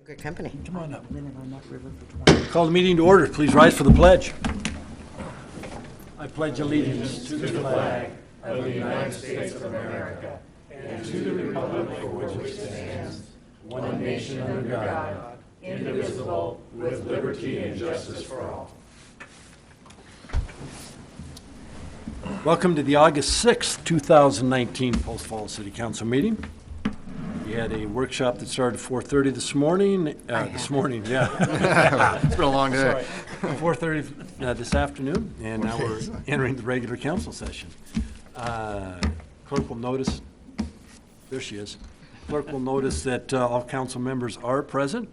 Good company. Come on up. Call the meeting to order. Please rise for the pledge. I pledge allegiance to the flag of the United States of America and to the republic for which it stands, one nation under God, indivisible, with liberty and justice for all. Welcome to the August 6th, 2019 Post Falls City Council meeting. We had a workshop that started at 4:30 this morning. It's been a long day. 4:30 this afternoon, and now we're entering the regular council session. Clerk will notice, there she is. Clerk will notice that all council members are present.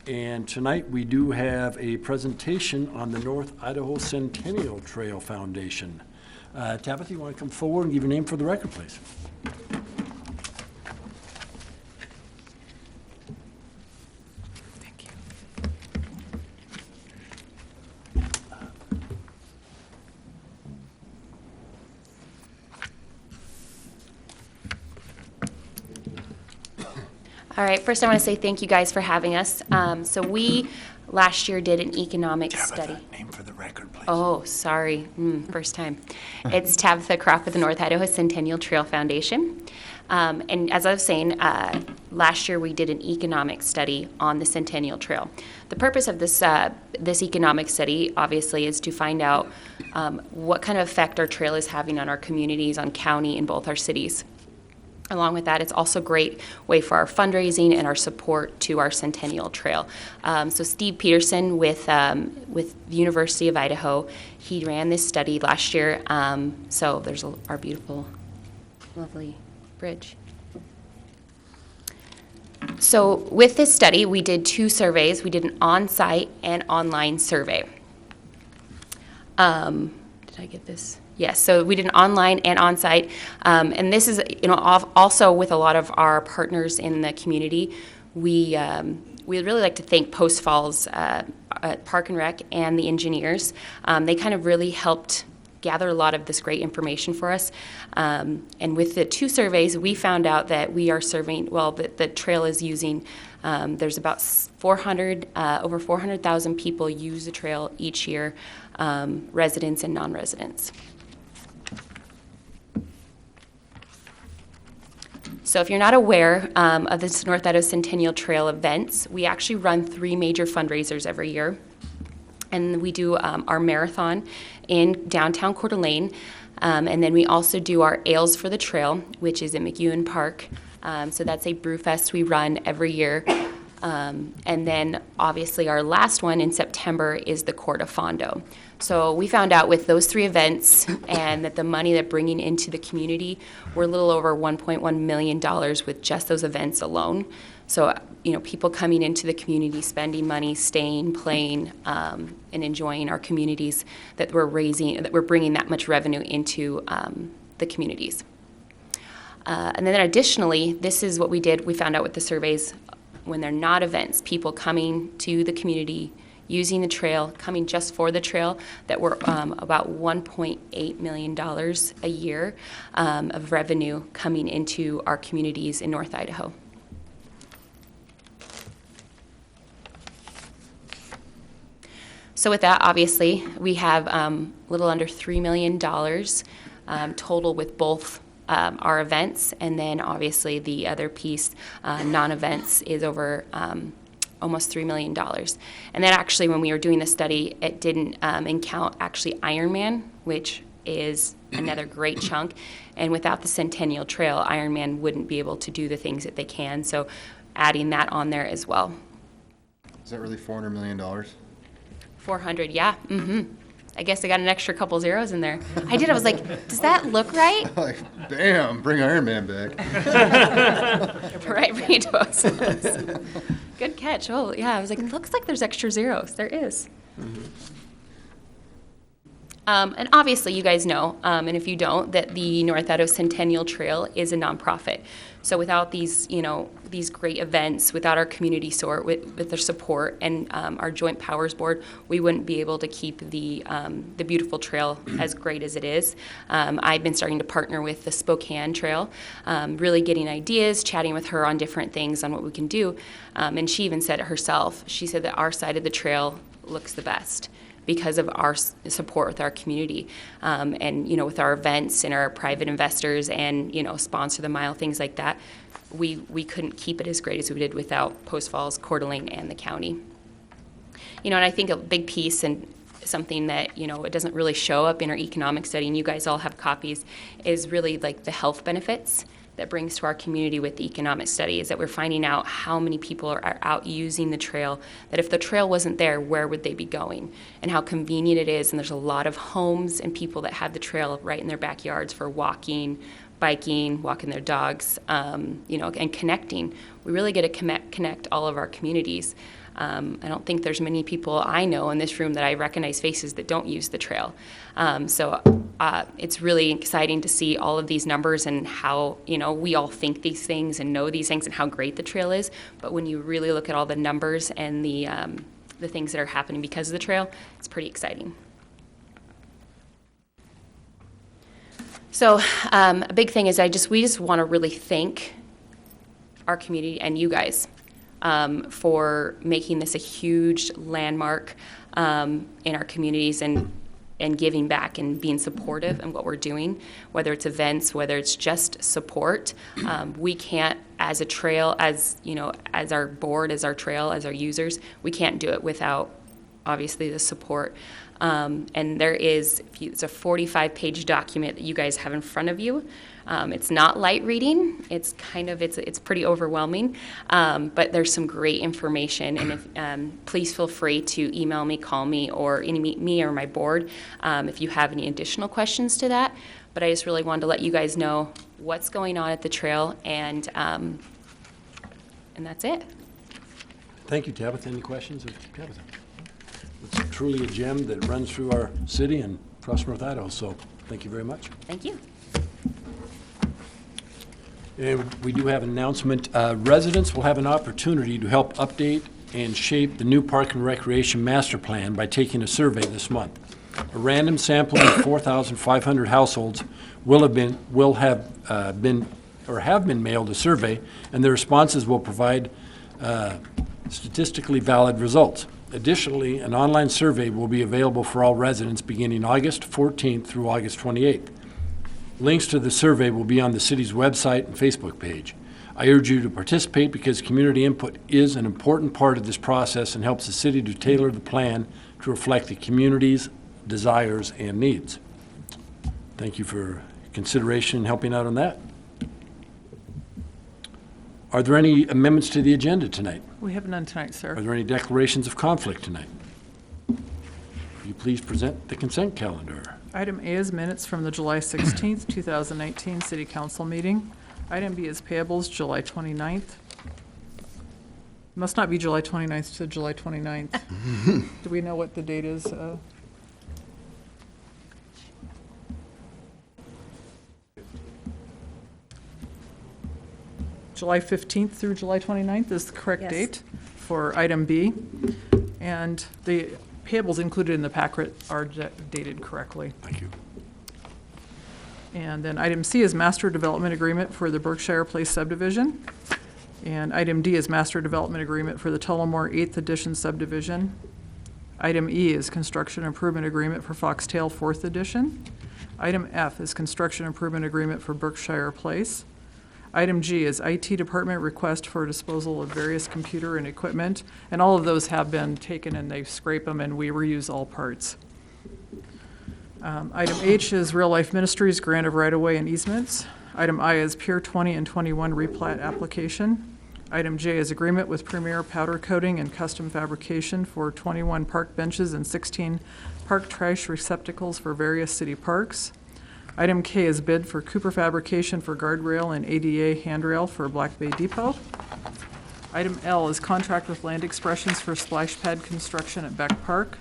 And tonight we do have a presentation on the North Idaho Centennial Trail Foundation. Tabitha, you want to come forward and give your name for the record, please? Thank you. All right, first I want to say thank you guys for having us. So we last year did an economic study. Name for the record, please. Oh, sorry, first time. It's Tabitha Croft with the North Idaho Centennial Trail Foundation. And as I was saying, last year we did an economic study on the Centennial Trail. The purpose of this economic study, obviously, is to find out what kind of effect our trail is having on our communities, on county, and both our cities. Along with that, it's also a great way for our fundraising and our support to our Centennial Trail. So Steve Peterson with the University of Idaho, he ran this study last year. So there's our beautiful, lovely bridge. So with this study, we did two surveys. We did an on-site and online survey. Did I get this? Yes, so we did an online and on-site, and this is, also with a lot of our partners in the community. We'd really like to thank Post Falls Park and Rec and the engineers. They kind of really helped gather a lot of this great information for us. And with the two surveys, we found out that we are serving, the trail is using, there's about over 400,000 people use the trail each year, residents and non-residents. So if you're not aware of this North Idaho Centennial Trail events, we actually run 3 major fundraisers every year. And we do our marathon in downtown Coeur d'Alene, and then we also do our Ales for the Trail, which is in McEwen Park. So that's a brew fest we run every year. And then obviously our last one in September is the Court of Fondo. So we found out with those 3 events and that the money that bringing into the community, we're a little over $1.1 million with just those events alone. So, people coming into the community, spending money, staying, playing, and enjoying our communities, that we're bringing that much revenue into the communities. And then additionally, this is what we did. We found out with the surveys, when they're not events, people coming to the community, using the trail, coming just for the trail, that we're about $1.8 million a year of revenue coming into our communities in North Idaho. So with that, obviously, we have a little under $3 million total with both our events, and then obviously the other piece, non-events, is over almost $3 million. And then actually when we were doing the study, it didn't count actually Ironman, which is another great chunk. And without the Centennial Trail, Ironman wouldn't be able to do the things that they can. So adding that on there as well. Is that really $400 million? 400, yeah. I guess I got an extra couple zeros in there. I did. I was like, does that look right? Like, bam, bring Iron Man back. Right, bring it to us. Good catch. Oh, yeah. I was like, it looks like there's extra zeros. There is. And obviously, you guys know, and if you don't, that the North Idaho Centennial Trail is a nonprofit. So without these, these great events, without our community with their support and our Joint Powers Board, we wouldn't be able to keep the beautiful trail as great as it is. I've been starting to partner with the Spokane Trail, really getting ideas, chatting with her on different things on what we can do. And she even said it herself. She said that our side of the trail looks the best because of our support with our community, and with our events and our private investors and sponsor the mile, things like that. We couldn't keep it as great as we did without Post Falls, Coeur d'Alene, and the county. And I think a big piece and something that it doesn't really show up in our economic study, and you guys all have copies, is really like the health benefits that brings to our community with the economic study, is that we're finding out how many people are out using the trail, that if the trail wasn't there, where would they be going, and how convenient it is. And there's a lot of homes and people that have the trail right in their backyards for walking, biking, walking their dogs, and connecting. We really get to connect all of our communities. I don't think there's many people I know in this room that I recognize faces that don't use the trail. So it's really exciting to see all of these numbers and how, we all think these things and know these things and how great the trail is. But when you really look at all the numbers and the things that are happening because of the trail, it's pretty exciting. So a big thing is we just want to really thank our community and you guys for making this a huge landmark in our communities and giving back and being supportive in what we're doing, whether it's events, whether it's just support. We can't, as a trail, as our board, as our trail, as our users, we can't do it without obviously the support. And it's a 45-page document that you guys have in front of you. It's not light reading. It's it's pretty overwhelming, but there's some great information. And if, please feel free to email me, call me, or me or my board if you have any additional questions to that. But I just really wanted to let you guys know what's going on at the trail, and that's it. Thank you, Tabitha. Any questions of Tabitha? It's truly a gem that runs through our city and across North Idaho, so thank you very much. Thank you. And we do have an announcement. Residents will have an opportunity to help update and shape the new Park and Recreation Master Plan by taking a survey this month. A random sampling of 4,500 households will have been mailed a survey, and their responses will provide statistically valid results. Additionally, an online survey will be available for all residents beginning August 14th through August 28th. Links to the survey will be on the city's website and Facebook page. I urge you to participate because community input is an important part of this process and helps the city to tailor the plan to reflect the community's desires and needs. Thank you for consideration and helping out on that. Are there any amendments to the agenda tonight? We have none tonight, sir. Are there any declarations of conflict tonight? Will you please present the consent calendar? Item A is minutes from the July 16th, 2019 City Council meeting. Item B is payables, July 29th. Must not be July 29th to July 29th. Do we know what the date is? July 15th through July 29th is the correct Yes. date for item B. And the payables included in the packet are dated correctly. Thank you. And then item C is master development agreement for the Berkshire Place subdivision. And item D is master development agreement for the Tullamore 8th Edition subdivision. Item E is construction improvement agreement for Foxtail 4th Edition. Item F is construction improvement agreement for Berkshire Place. Item G is IT department request for disposal of various computer and equipment. And all of those have been taken and they scrape them and we reuse all parts. Item H is Real Life Ministries grant of right-of-way and easements. Item I is Pier 20 and 21 replat application. Item J is agreement with Premier Powder Coating and Custom Fabrication for 21 park benches and 16 park trash receptacles for various city parks. Item K is bid for Cooper Fabrication for guardrail and ADA handrail for Black Bay Depot. Item L is contract with Land Expressions for splash pad construction at Beck Park.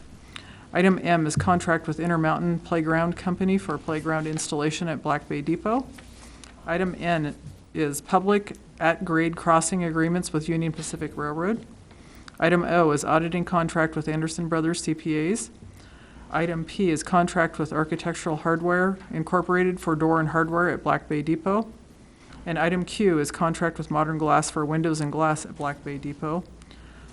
Item M is contract with Intermountain Playground Company for playground installation at Black Bay Depot. Item N is public at-grade crossing agreements with Union Pacific Railroad. Item O is auditing contract with Anderson Brothers CPAs. Item P is contract with Architectural Hardware Incorporated for door and hardware at Black Bay Depot. And item Q is contract with Modern Glass for windows and glass at Black Bay Depot.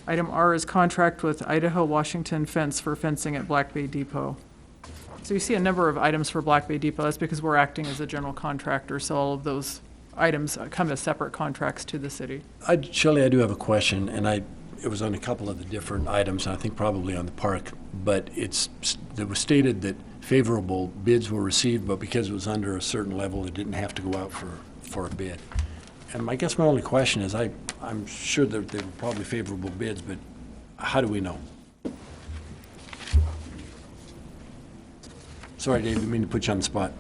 Item R is contract with Idaho Washington Fence for fencing at Black Bay Depot. So you see a number of items for Black Bay Depot. That's because we're acting as a general contractor, so all of those items come as separate contracts to the city. Shelley, I do have a question, and it was on a couple of the different items, and I think probably on the park, but it was stated that favorable bids were received, but because it was under a certain level, it didn't have to go out for a bid. And I guess my only question is, I'm sure that they were probably favorable bids, but how do we know? Sorry, Dave, didn't mean to put you on the spot.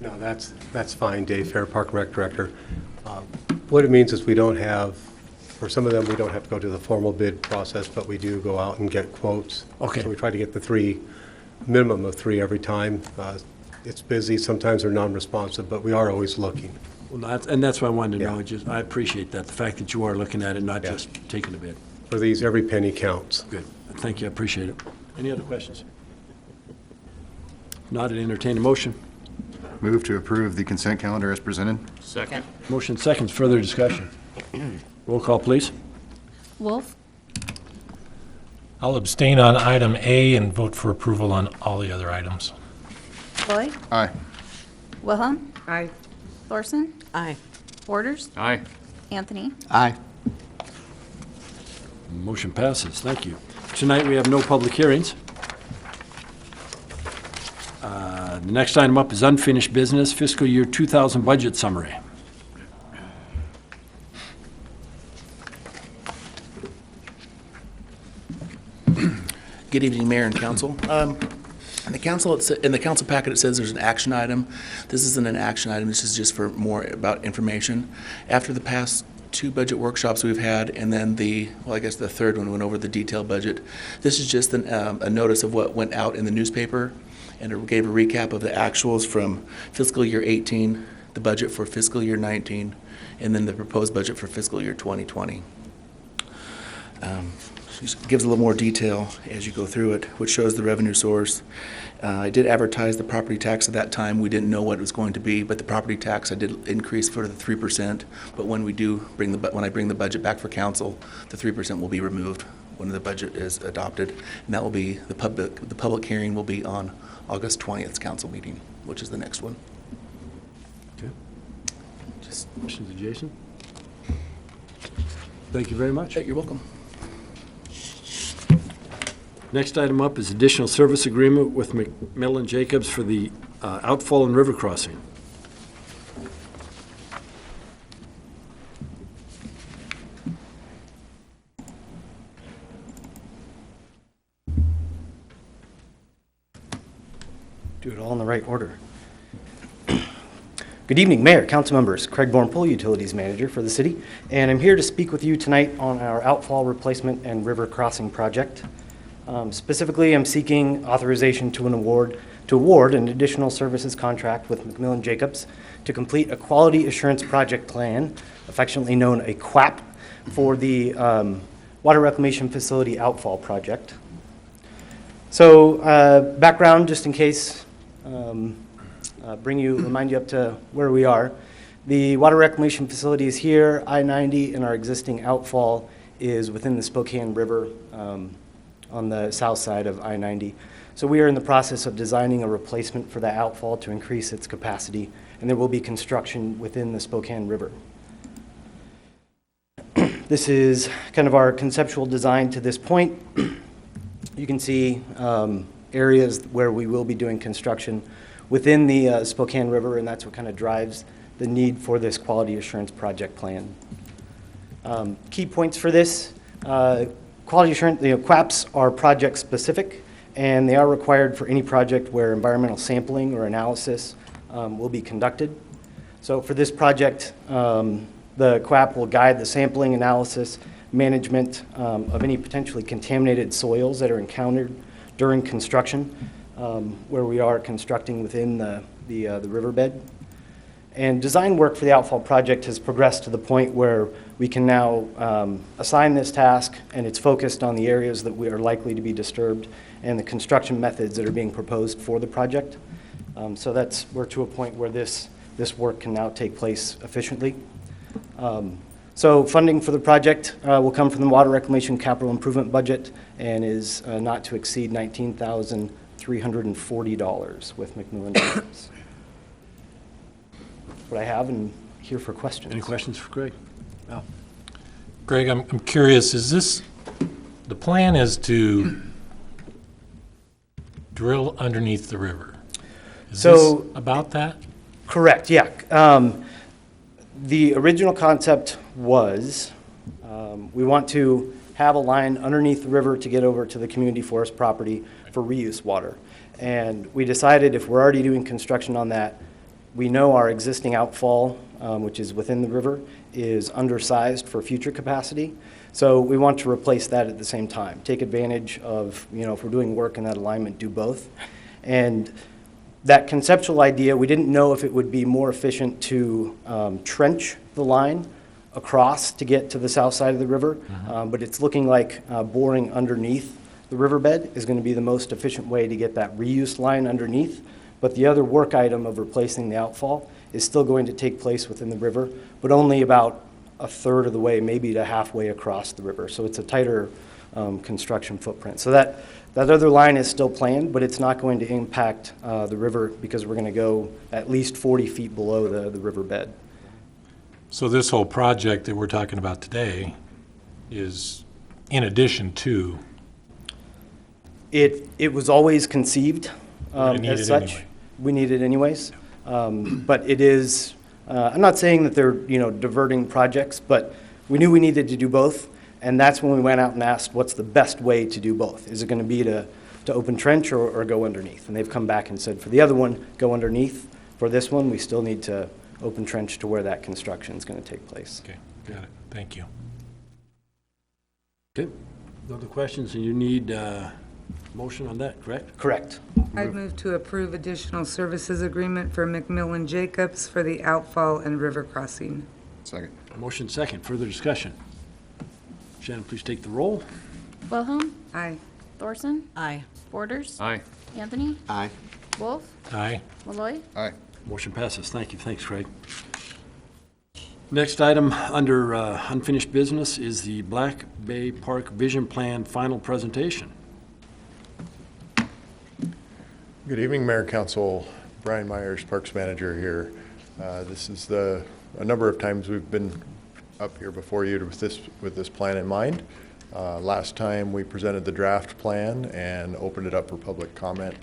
No, that's fine, Dave Fair, Park and Rec Director. What it means is we don't have, for some of them, we don't have to go to the formal bid process, but we do go out and get quotes. Okay. So we try to get the minimum of three every time. It's busy, sometimes they're non-responsive, but we are always looking. Well, that's what I wanted to know. Yeah. I appreciate that, the fact that you are looking at it, not Yeah. just taking a bid. For these, every penny counts. Good. Thank you, I appreciate it. Any other questions? Not an entertain a motion. Move to approve the consent calendar as presented. Second. Motion seconds, further discussion. Roll call, please. Wolf, I'll abstain on item A and vote for approval on all the other items. Loy, Aye. Wilhelm, Aye. Thorson, Aye. Borders, Aye. Anthony. Aye. Motion passes, thank you. Tonight, we have no public hearings. The next item up is unfinished business, fiscal year 2000 budget summary. Good evening, Mayor and Council. In the council packet, it says there's an action item. This isn't an action item, this is just for more about information. After the past two budget workshops we've had, and then the third one went over the detailed budget, this is just a notice of what went out in the newspaper, and it gave a recap of the actuals from fiscal year 18, the budget for fiscal year 19, and then the proposed budget for fiscal year 2020. Just gives a little more detail as you go through it, which shows the revenue source. I did advertise the property tax at that time. We didn't know what it was going to be, but the property tax I did increase for the 3%. But when I bring the budget back for council, the 3% will be removed when the budget is adopted, and that will be the public hearing will be on August 20th's council meeting, which is the next one. Okay. Just Questions of Jason? Thank you very much. you're welcome. Next item up is additional service agreement with McMillan Jacobs for the outfall and river crossing. Do it all in the right order. Good evening, Mayor, council members. Craig Bornpool, Utilities Manager for the city, and I'm here to speak with you tonight on our outfall replacement and river crossing project. Specifically, I'm seeking authorization to award an additional services contract with McMillan Jacobs to complete a quality assurance project plan, affectionately known a QAP, for the water reclamation facility outfall project. So, background, just in case, remind you up to where we are. The water reclamation facility is here, I-90, and our existing outfall is within the Spokane River on the south side of I-90. So we are in the process of designing a replacement for that outfall to increase its capacity, and there will be construction within the Spokane River. This is kind of our conceptual design to this point. You can see areas where we will be doing construction within the Spokane River, and that's what kind of drives the need for this quality assurance project plan. Key points for this, quality assurance, QAPs are project specific, and they are required for any project where environmental sampling or analysis will be conducted. So for this project, the QAP will guide the sampling, analysis, management of any potentially contaminated soils that are encountered during construction, where we are constructing within the riverbed. And design work for the outfall project has progressed to the point where we can now assign this task, and it's focused on the areas that we are likely to be disturbed and the construction methods that are being proposed for the project. So we're to a point where this work can now take place efficiently. So funding for the project will come from the Water Reclamation Capital Improvement Budget and is not to exceed $19,340 with McMillan Jacobs. What I have, and here for questions. Any questions for Greg? Al? Greg, I'm curious, the plan is to drill underneath the river? Is So- this about that? Correct, yeah. The original concept was we want to have a line underneath the river to get over to the community forest property for reuse water. And we decided if we're already doing construction on that, we know our existing outfall, which is within the river, is undersized for future capacity. So we want to replace that at the same time, take advantage of, if we're doing work in that alignment, do both. And that conceptual idea, we didn't know if it would be more efficient to trench the line across to get to the south side of the river, but it's looking like boring underneath the riverbed is going to be the most efficient way to get that reuse line underneath. But the other work item of replacing the outfall is still going to take place within the river, but only about a third of the way, maybe to halfway across the river. So it's a tighter construction footprint. So that other line is still planned, but it's not going to impact the river because we're going to go at least 40 feet below the riverbed. So this whole project that we're talking about today is in addition to? It was always conceived We need as it such. anyway. We need it anyways. But it is, I'm not saying that they're, diverting projects, but we knew we needed to do both. And that's when we went out and asked, what's the best way to do both? Is it going to be to open trench or go underneath? And they've come back and said, for the other one, go underneath. For this one, we still need to open trench to where that construction is going to take place. Okay, got it. Thank you. Okay. No other questions, and you need motion on that, correct? Correct. I'd move to approve additional services agreement for McMillan Jacobs for the outfall and river crossing. Second. Motion second. Further discussion. Shannon, please take the roll. Wilhelm. Aye. Thorson. Aye. Borders. Aye. Anthony. Aye. Wolf. Aye. Malloy. Aye. Motion passes. Thank you. Thanks, Craig. Next item under unfinished business is the Black Bay Park Vision Plan final presentation. Good evening, Mayor and Council. Brian Myers, Parks Manager here. This is a number of times we've been up here before you with this plan in mind. Last time we presented the draft plan and opened it up for public comment.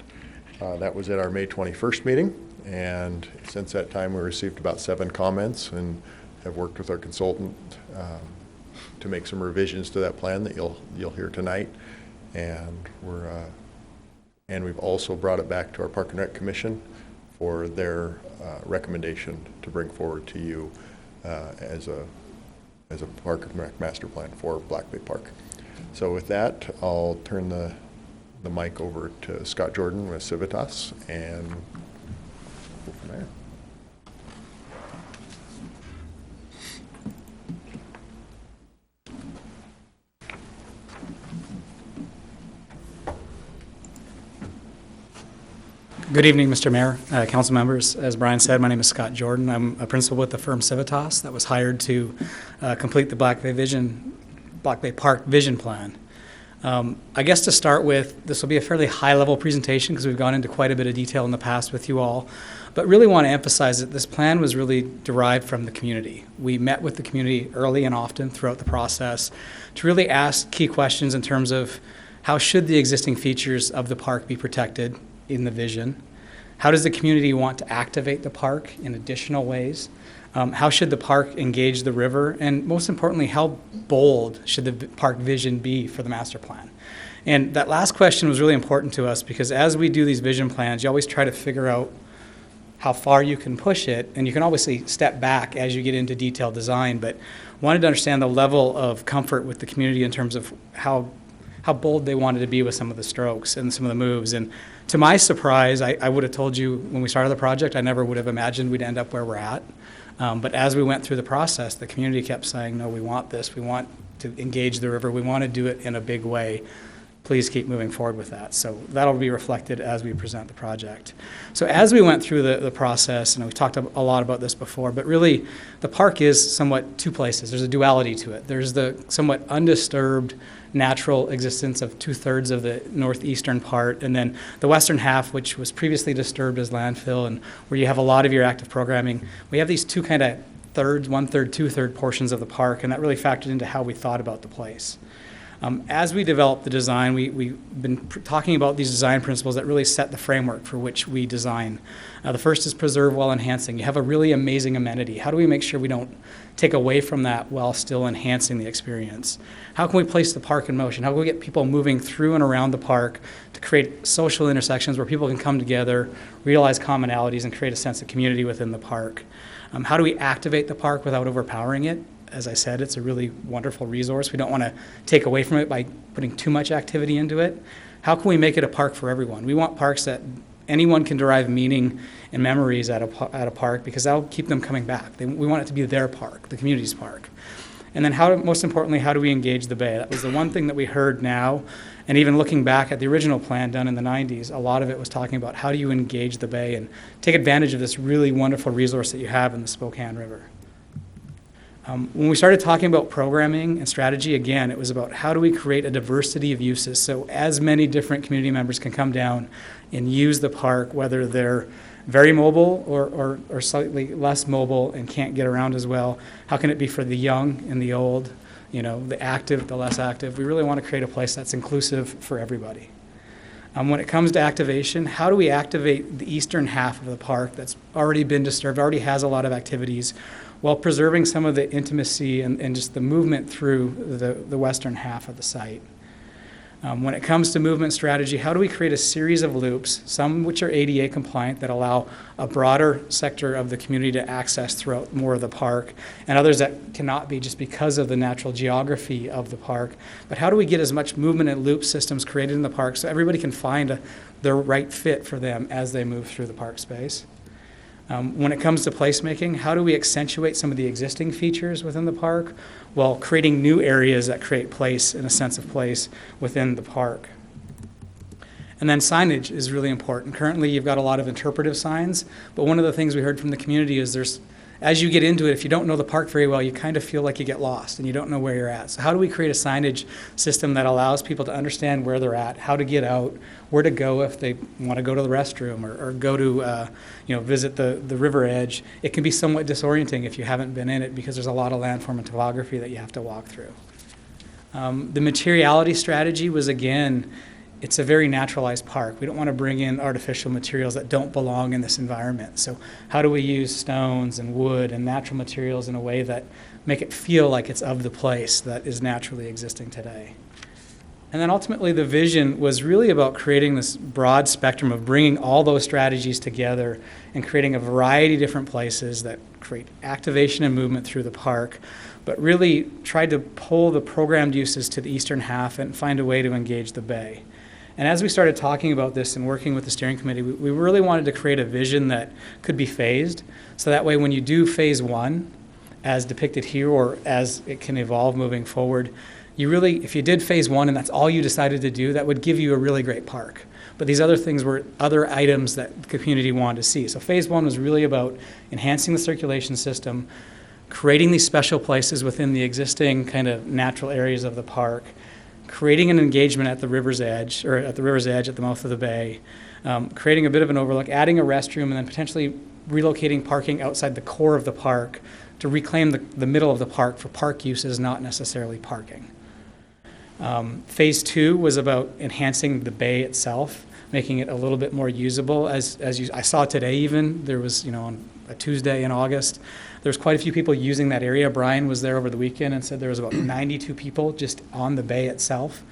That was at our May 21st meeting, and since that time we received about 7 comments and have worked with our consultant to make some revisions to that plan that you'll hear tonight. And we've also brought it back to our Park and Rec Commission for their recommendation to bring forward to you as a Park and Rec master plan for Black Bay Park. So with that, I'll turn the mic over to Scott Jordan with Civitas and go from there. Good evening, Mr. Mayor, council members. As Brian said, my name is Scott Jordan. I'm a principal with the firm Civitas that was hired to complete the Black Bay Park Vision Plan. I guess to start with, this will be a fairly high-level presentation because we've gone into quite a bit of detail in the past with you all, but really want to emphasize that this plan was really derived from the community. We met with the community early and often throughout the process to really ask key questions in terms of how should the existing features of the park be protected in the vision? How does the community want to activate the park in additional ways? How should the park engage the river? And most importantly, how bold should the park vision be for the master plan? And that last question was really important to us because as we do these vision plans, you always try to figure out how far you can push it, and you can obviously step back as you get into detailed design, but wanted to understand the level of comfort with the community in terms of how bold they wanted to be with some of the strokes and some of the moves. And to my surprise, I would have told you when we started the project, I never would have imagined we'd end up where we're at. But as we went through the process, the community kept saying, no, we want this. We want to engage the river. We want to do it in a big way. Please keep moving forward with that. So that'll be reflected as we present the project. So as we went through the process, and we've talked a lot about this before, but really the park is somewhat two places. There's a duality to it. There's the somewhat undisturbed natural existence of 2/3 of the northeastern part, and then the western half, which was previously disturbed as landfill, and where you have a lot of your active programming. We have these two kind of thirds, 1/3, 2/3 portions of the park, and that really factored into how we thought about the place. As we developed the design, we've been talking about these design principles that really set the framework for which we design. The first is preserve while enhancing. You have a really amazing amenity. How do we make sure we don't take away from that while still enhancing the experience? How can we place the park in motion? How can we get people moving through and around the park to create social intersections where people can come together, realize commonalities, and create a sense of community within the park? How do we activate the park without overpowering it? As I said, it's a really wonderful resource. We don't want to take away from it by putting too much activity into it. How can we make it a park for everyone? We want parks that anyone can derive meaning and memories at a park, because that'll keep them coming back. We want it to be their park, the community's park. And then most importantly, how do we engage the bay? That was the one thing that we heard now, and even looking back at the original plan done in the 90s, a lot of it was talking about how do you engage the bay and take advantage of this really wonderful resource that you have in the Spokane River. When we started talking about programming and strategy, again, it was about how do we create a diversity of uses so as many different community members can come down and use the park, whether they're very mobile or slightly less mobile and can't get around as well. How can it be for the young and the old, the active, the less active? We really want to create a place that's inclusive for everybody. When it comes to activation, how do we activate the eastern half of the park that's already been disturbed, already has a lot of activities, while preserving some of the intimacy and just the movement through the western half of the site? When it comes to movement strategy, how do we create a series of loops, some which are ADA compliant that allow a broader sector of the community to access throughout more of the park, and others that cannot be just because of the natural geography of the park? But how do we get as much movement and loop systems created in the park so everybody can find the right fit for them as they move through the park space? When it comes to placemaking, how do we accentuate some of the existing features within the park while creating new areas that create place and a sense of place within the park? And then signage is really important. Currently, you've got a lot of interpretive signs, but one of the things we heard from the community is as you get into it, if you don't know the park very well, you kind of feel like you get lost and you don't know where you're at. So how do we create a signage system that allows people to understand where they're at, how to get out, where to go if they want to go to the restroom or go to visit the river edge? It can be somewhat disorienting if you haven't been in it because there's a lot of landform and topography that you have to walk through. The materiality strategy was, again, it's a very naturalized park. We don't want to bring in artificial materials that don't belong in this environment. So how do we use stones and wood and natural materials in a way that make it feel like it's of the place that is naturally existing today? And then ultimately the vision was really about creating this broad spectrum of bringing all those strategies together and creating a variety of different places that create activation and movement through the park, but really tried to pull the programmed uses to the eastern half and find a way to engage the bay. And as we started talking about this and working with the steering committee, we really wanted to create a vision that could be phased. So that way when you do phase one, as depicted here, or as it can evolve moving forward, if you did phase one and that's all you decided to do, that would give you a really great park. But these other things were other items that the community wanted to see. So phase one was really about enhancing the circulation system, creating these special places within the existing kind of natural areas of the park, creating an engagement at the river's edge, at the mouth of the bay, creating a bit of an overlook, adding a restroom, and then potentially relocating parking outside the core of the park to reclaim the middle of the park for park uses, not necessarily parking. Phase two was about enhancing the bay itself, making it a little bit more usable. I saw today even, there was, on a Tuesday in August, there's quite a few people using that area. Brian was there over the weekend and said there was about 92 people just on the bay itself.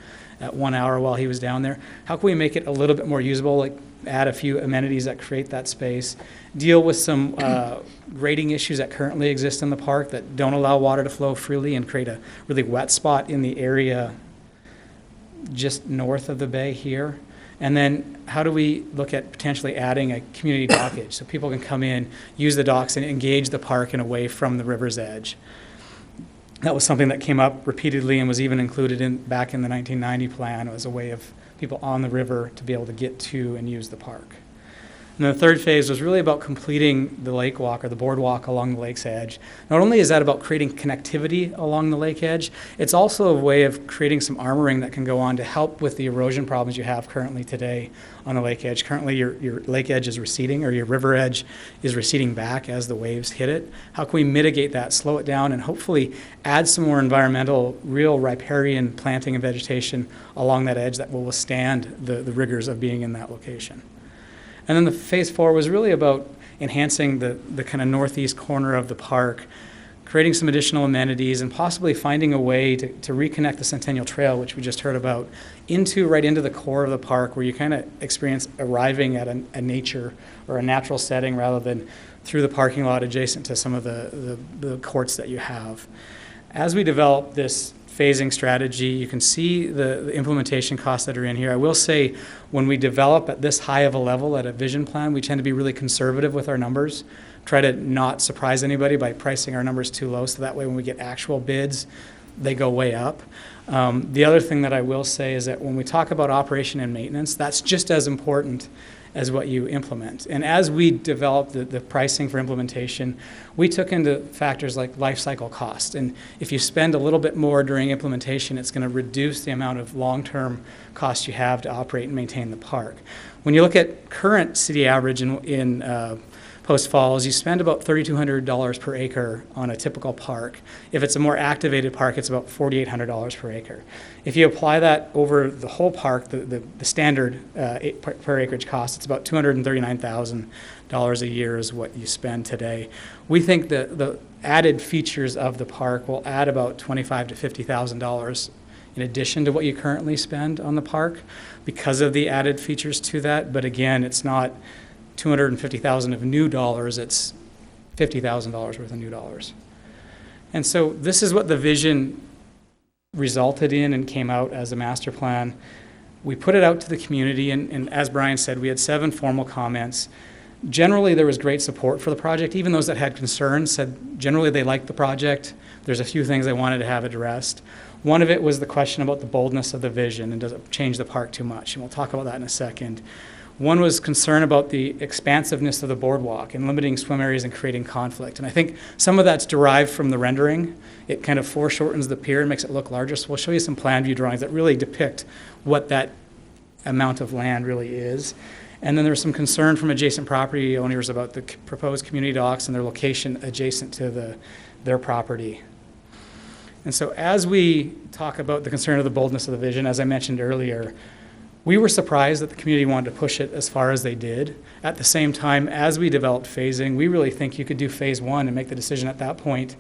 at 1 hour while he was down there. How can we make it a little bit more usable, like add a few amenities that create that space, deal with some grading issues that currently exist in the park that don't allow water to flow freely and create a really wet spot in the area just north of the bay here. And then how do we look at potentially adding a community dockage so people can come in, use the docks, and engage the park in a way from the river's edge? That was something that came up repeatedly and was even included back in the 1990 plan. It was a way of people on the river to be able to get to and use the park. And the third phase was really about completing the lake walk or the boardwalk along the lake's edge. Not only is that about creating connectivity along the lake edge, it's also a way of creating some armoring that can go on to help with the erosion problems you have currently today on the lake edge. Currently your lake edge is receding, or your river edge is receding back as the waves hit it. How can we mitigate that, slow it down, and hopefully add some more environmental, real riparian planting and vegetation along that edge that will withstand the rigors of being in that location? And then the phase 4 was really about enhancing the kind of northeast corner of the park, creating some additional amenities, and possibly finding a way to reconnect the Centennial Trail, which we just heard about, right into the core of the park, where you kind of experience arriving at a nature or a natural setting rather than through the parking lot adjacent to some of the courts that you have. As we develop this phasing strategy, you can see the implementation costs that are in here. I will say, when we develop at this high of a level at a vision plan, we tend to be really conservative with our numbers, try to not surprise anybody by pricing our numbers too low, so that way when we get actual bids, they go way up. The other thing that I will say is that when we talk about operation and maintenance, that's just as important as what you implement. And as we developed the pricing for implementation, we took into factors like life cycle cost. And if you spend a little bit more during implementation, it's going to reduce the amount of long-term cost you have to operate and maintain the park. When you look at current city average in Post Falls, you spend about $3,200 per acre on a typical park. If it's a more activated park, it's about $4,800 per acre. If you apply that over the whole park, the standard per acreage cost, it's about $239,000 a year is what you spend today. We think that the added features of the park will add about $25,000 to $50,000 in addition to what you currently spend on the park because of the added features to that. But again, it's not $250,000 of new dollars, it's $50,000 worth of new dollars. And so this is what the vision resulted in and came out as a master plan. We put it out to the community, and as Brian said, we had 7 formal comments. Generally, there was great support for the project. Even those that had concerns said generally they liked the project. There's a few things they wanted to have addressed. One of it was the question about the boldness of the vision and does it change the park too much, and we'll talk about that in a second. One was concern about the expansiveness of the boardwalk and limiting swim areas and creating conflict. And I think some of that's derived from the rendering. It kind of foreshortens the pier and makes it look larger. So we'll show you some plan view drawings that really depict what that amount of land really is. And then there's some concern from adjacent property owners about the proposed community docks and their location adjacent to their property. And so as we talk about the concern of the boldness of the vision, as I mentioned earlier, we were surprised that the community wanted to push it as far as they did. At the same time, as we developed phasing, we really think you could do phase 1 and make the decision at that point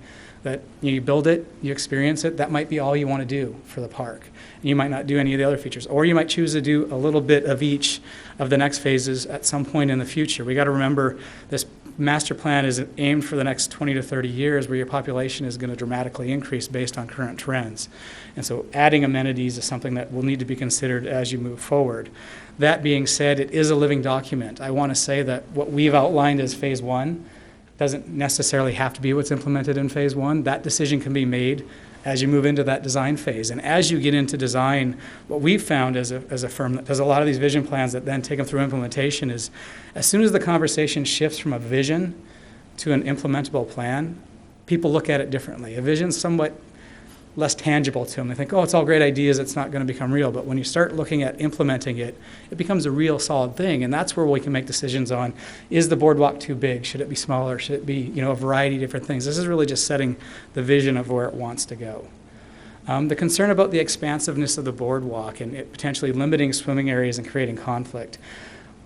that you build it, you experience it, that might be all you want to do for the park. And you might not do any of the other features. Or you might choose to do a little bit of each of the next phases at some point in the future. We got to remember this master plan is aimed for the next 20 to 30 years where your population is going to dramatically increase based on current trends. And so adding amenities is something that will need to be considered as you move forward. That being said, it is a living document. I want to say that what we've outlined as phase 1 doesn't necessarily have to be what's implemented in phase 1. That decision can be made as you move into that design phase. And as you get into design, what we've found as a firm that does a lot of these vision plans that then take them through implementation is as soon as the conversation shifts from a vision to an implementable plan, people look at it differently. A vision's somewhat less tangible to them. They think, oh, it's all great ideas, it's not going to become real. But when you start looking at implementing it, it becomes a real solid thing. And that's where we can make decisions on, is the boardwalk too big? Should it be smaller? Should it be, a variety of different things? This is really just setting the vision of where it wants to go. The concern about the expansiveness of the boardwalk and it potentially limiting swimming areas and creating conflict.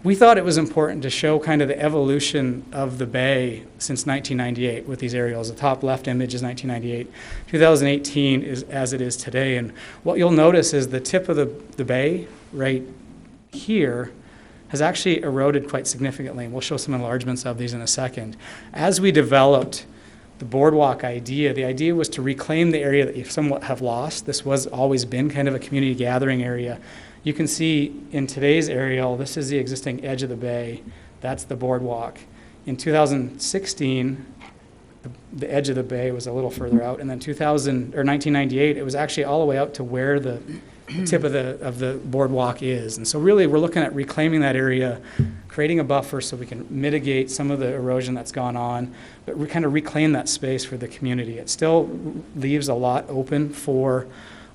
we thought it was important to show kind of the evolution of the bay since 1998 with these aerials. The top left image is 1998. 2018 is as it is today. And what you'll notice is the tip of the bay right here has actually eroded quite significantly. And we'll show some enlargements of these in a second. As we developed the boardwalk idea, the idea was to reclaim the area that you somewhat have lost. This was always been kind of a community gathering area. You can see in today's aerial, this is the existing edge of the bay. That's the boardwalk. In 2016, the edge of the bay was a little further out, and then 1998, it was actually all the way out to where the tip of the boardwalk is. And so really, we're looking at reclaiming that area, creating a buffer so we can mitigate some of the erosion that's gone on, but we kind of reclaim that space for the community. It still leaves a lot open for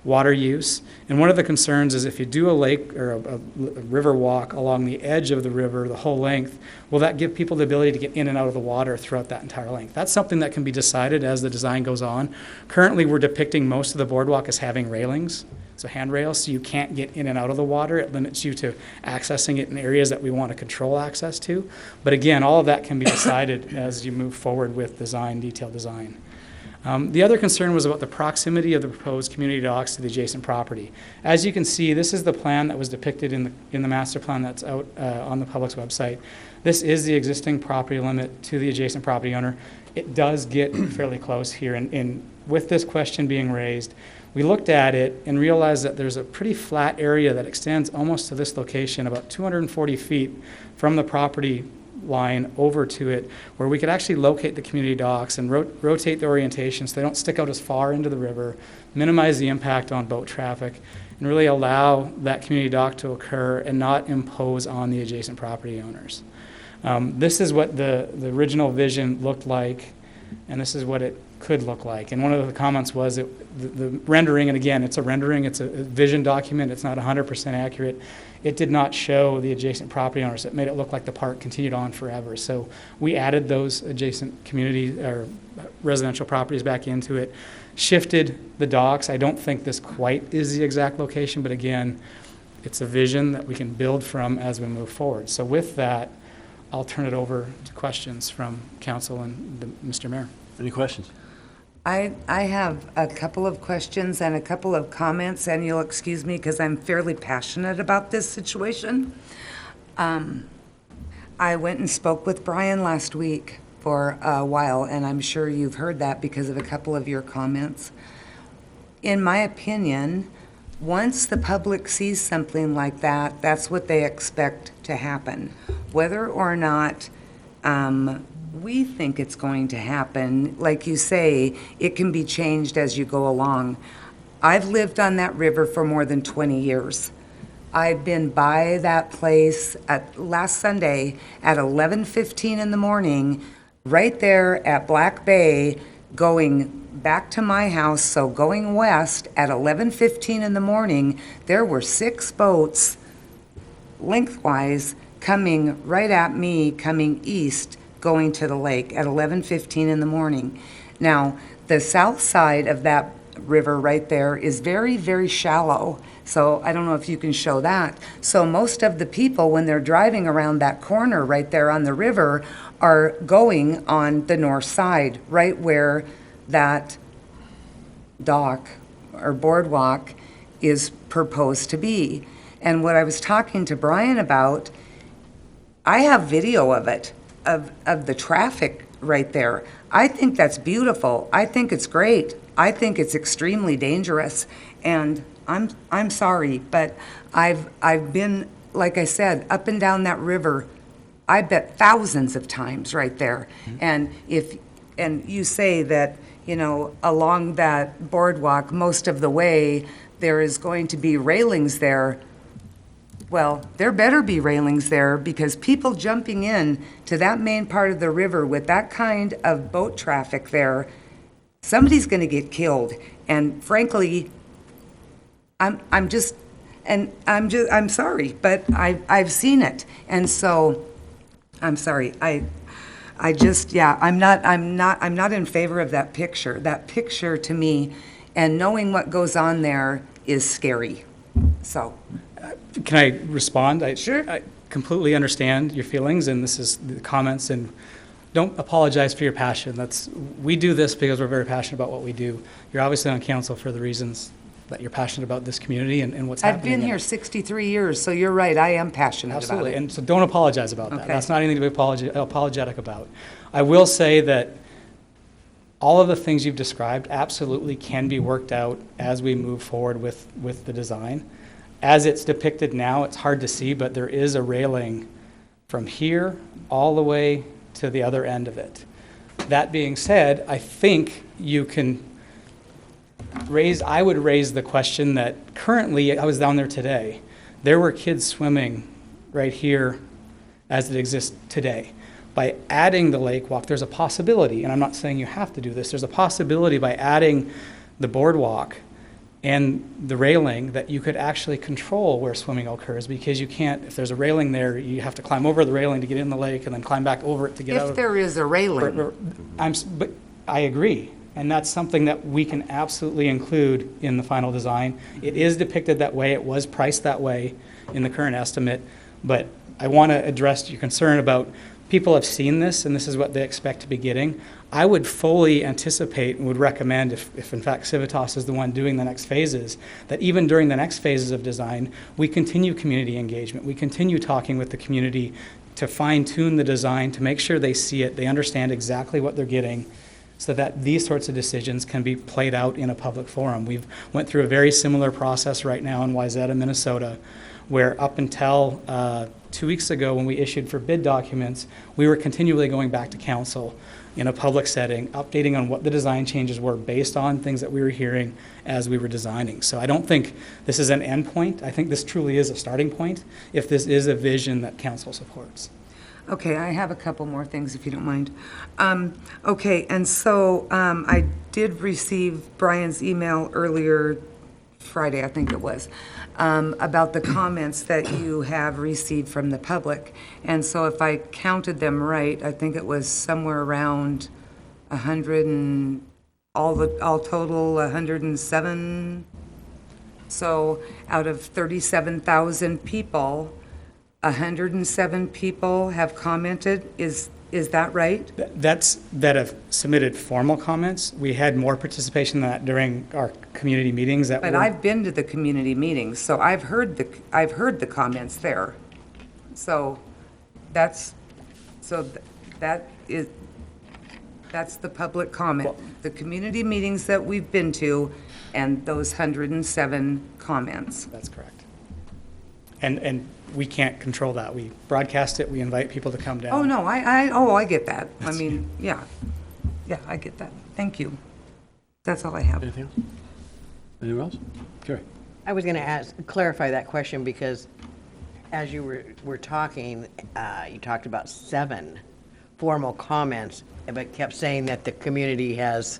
water use. And one of the concerns is if you do a lake or a river walk along the edge of the river, the whole length, will that give people the ability to get in and out of the water throughout that entire length? That's something that can be decided as the design goes on. Currently, we're depicting most of the boardwalk as having railings, so handrails, so you can't get in and out of the water. It limits you to accessing it in areas that we want to control access to. But again, all of that can be decided as you move forward with design, detailed design. The other concern was about the proximity of the proposed community docks to the adjacent property. As you can see, this is the plan that was depicted in the master plan that's out on the public's website. This is the existing property limit to the adjacent property owner. It does get fairly close here, and with this question being raised, we looked at it and realized that there's a pretty flat area that extends almost to this location, about 240 feet from the property line over to it, where we could actually locate the community docks and rotate the orientation so they don't stick out as far into the river, minimize the impact on boat traffic, and really allow that community dock to occur and not impose on the adjacent property owners. This is what the original vision looked like, and this is what it could look like. And one of the comments was the rendering, and again, it's a rendering, it's a vision document, it's not 100% accurate. It did not show the adjacent property owners. It made it look like the park continued on forever. So we added those adjacent community or residential properties back into it, shifted the docks. I don't think this quite is the exact location, but again, it's a vision that we can build from as we move forward. So with that, I'll turn it over to questions from council and Mr. Mayor. Any questions? I have a couple of questions and a couple of comments, and you'll excuse me because I'm fairly passionate about this situation. I went and spoke with Brian last week for a while, and I'm sure you've heard that because of a couple of your comments. In my opinion, once the public sees something like that, that's what they expect to happen. Whether or not we think it's going to happen, like you say, it can be changed as you go along. I've lived on that river for more than 20 years. I've been by that place last Sunday at 11:15 in the morning, right there at Black Bay, going back to my house, so going west at 11:15 in the morning, there were 6 boats lengthwise coming right at me, coming east, going to the lake at 11:15 in the morning. Now, the south side of that river right there is very, very shallow. So I don't know if you can show that. So most of the people, when they're driving around that corner right there on the river, are going on the north side, right where that dock or boardwalk is proposed to be. And what I was talking to Brian about, I have video of it, of the traffic right there. I think that's beautiful. I think it's great. I think it's extremely dangerous. And I'm sorry, but I've been, like I said, up and down that river, I bet thousands of times right there. Mm-hmm. And you say that, you know, along that boardwalk, most of the way, there is going to be railings there. Well, there better be railings there, because people jumping in to that main part of the river with that kind of boat traffic there, somebody's going to get killed. And frankly, I'm sorry, but I've seen it. And so I'm sorry. I'm not in favor of that picture. That picture to me, and knowing what goes on there, is scary. So Can I respond? Sure. A completely understand your feelings, and this is the comments, and don't apologize for your passion. We do this because we're very passionate about what we do. You're obviously on council for the reasons that you're passionate about this community and what's happening. I've been in here it. 63 years, so you're right, I am passionate about Absolutely, it. and so don't apologize about that. Okay. That's not anything to be apologetic about. I will say that all of the things you've described absolutely can be worked out as we move forward with the design. As it's depicted now, it's hard to see, but there is a railing from here all the way to the other end of it. That being said, I think you can I would raise the question that currently, I was down there today, there were kids swimming right here as it exists today. By adding the lake walk, there's a possibility, and I'm not saying you have to do this, there's a possibility by adding the boardwalk and the railing that you could actually control where swimming occurs, because you can't, if there's a railing there, you have to climb over the railing to get in the lake and then climb back over it to get out. If there is a railing. But I agree, and that's something that we can absolutely include in the final design. It is depicted that way, it was priced that way in the current estimate, but I want to address your concern about people have seen this and this is what they expect to be getting. I would fully anticipate and would recommend, if in fact Civitas is the one doing the next phases, that even during the next phases of design, we continue community engagement. We continue talking with the community to fine-tune the design, to make sure they see it, they understand exactly what they're getting, so that these sorts of decisions can be played out in a public forum. We've went through a very similar process right now in Wayzata, Minnesota, where up until 2 weeks ago when we issued for bid documents, we were continually going back to council in a public setting, updating on what the design changes were based on things that we were hearing as we were designing. So I don't think this is an end point. I think this truly is a starting point if this is a vision that council supports. Okay, I have a couple more things, if you don't mind. Okay, and so I did receive Brian's email earlier Friday, I think it was, about the comments that you have received from the public. And so if I counted them right, I think it was somewhere around 100 and all total 107. So out of 37,000 people, 107 people have commented. Is that right? That have submitted formal comments. We had more participation than that during our community meetings. But I've been to the community meetings, so I've heard the comments there. So that's the public comment. The community meetings that we've been to and those 107 comments. That's correct. And we can't control that. We broadcast it, we invite people to come down. Oh, no, I get that. I mean, yeah, I get that. Thank you. That's all I have. Anything else? Anyone else? Carrie? I was going to clarify that question because as you were talking, you talked about 7 formal comments, but kept saying that the community has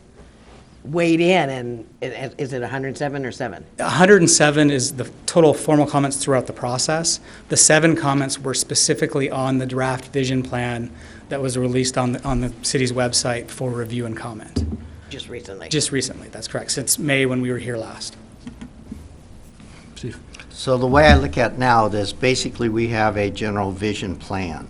weighed in, and is it 107 or 7? 107 is the total formal comments throughout the process. The 7 comments were specifically on the draft vision plan that was released on the city's website for review and comment. Just recently? Just recently, that's correct, since May when we were here last. Steve? So the way I look at now is basically we have a general vision plan.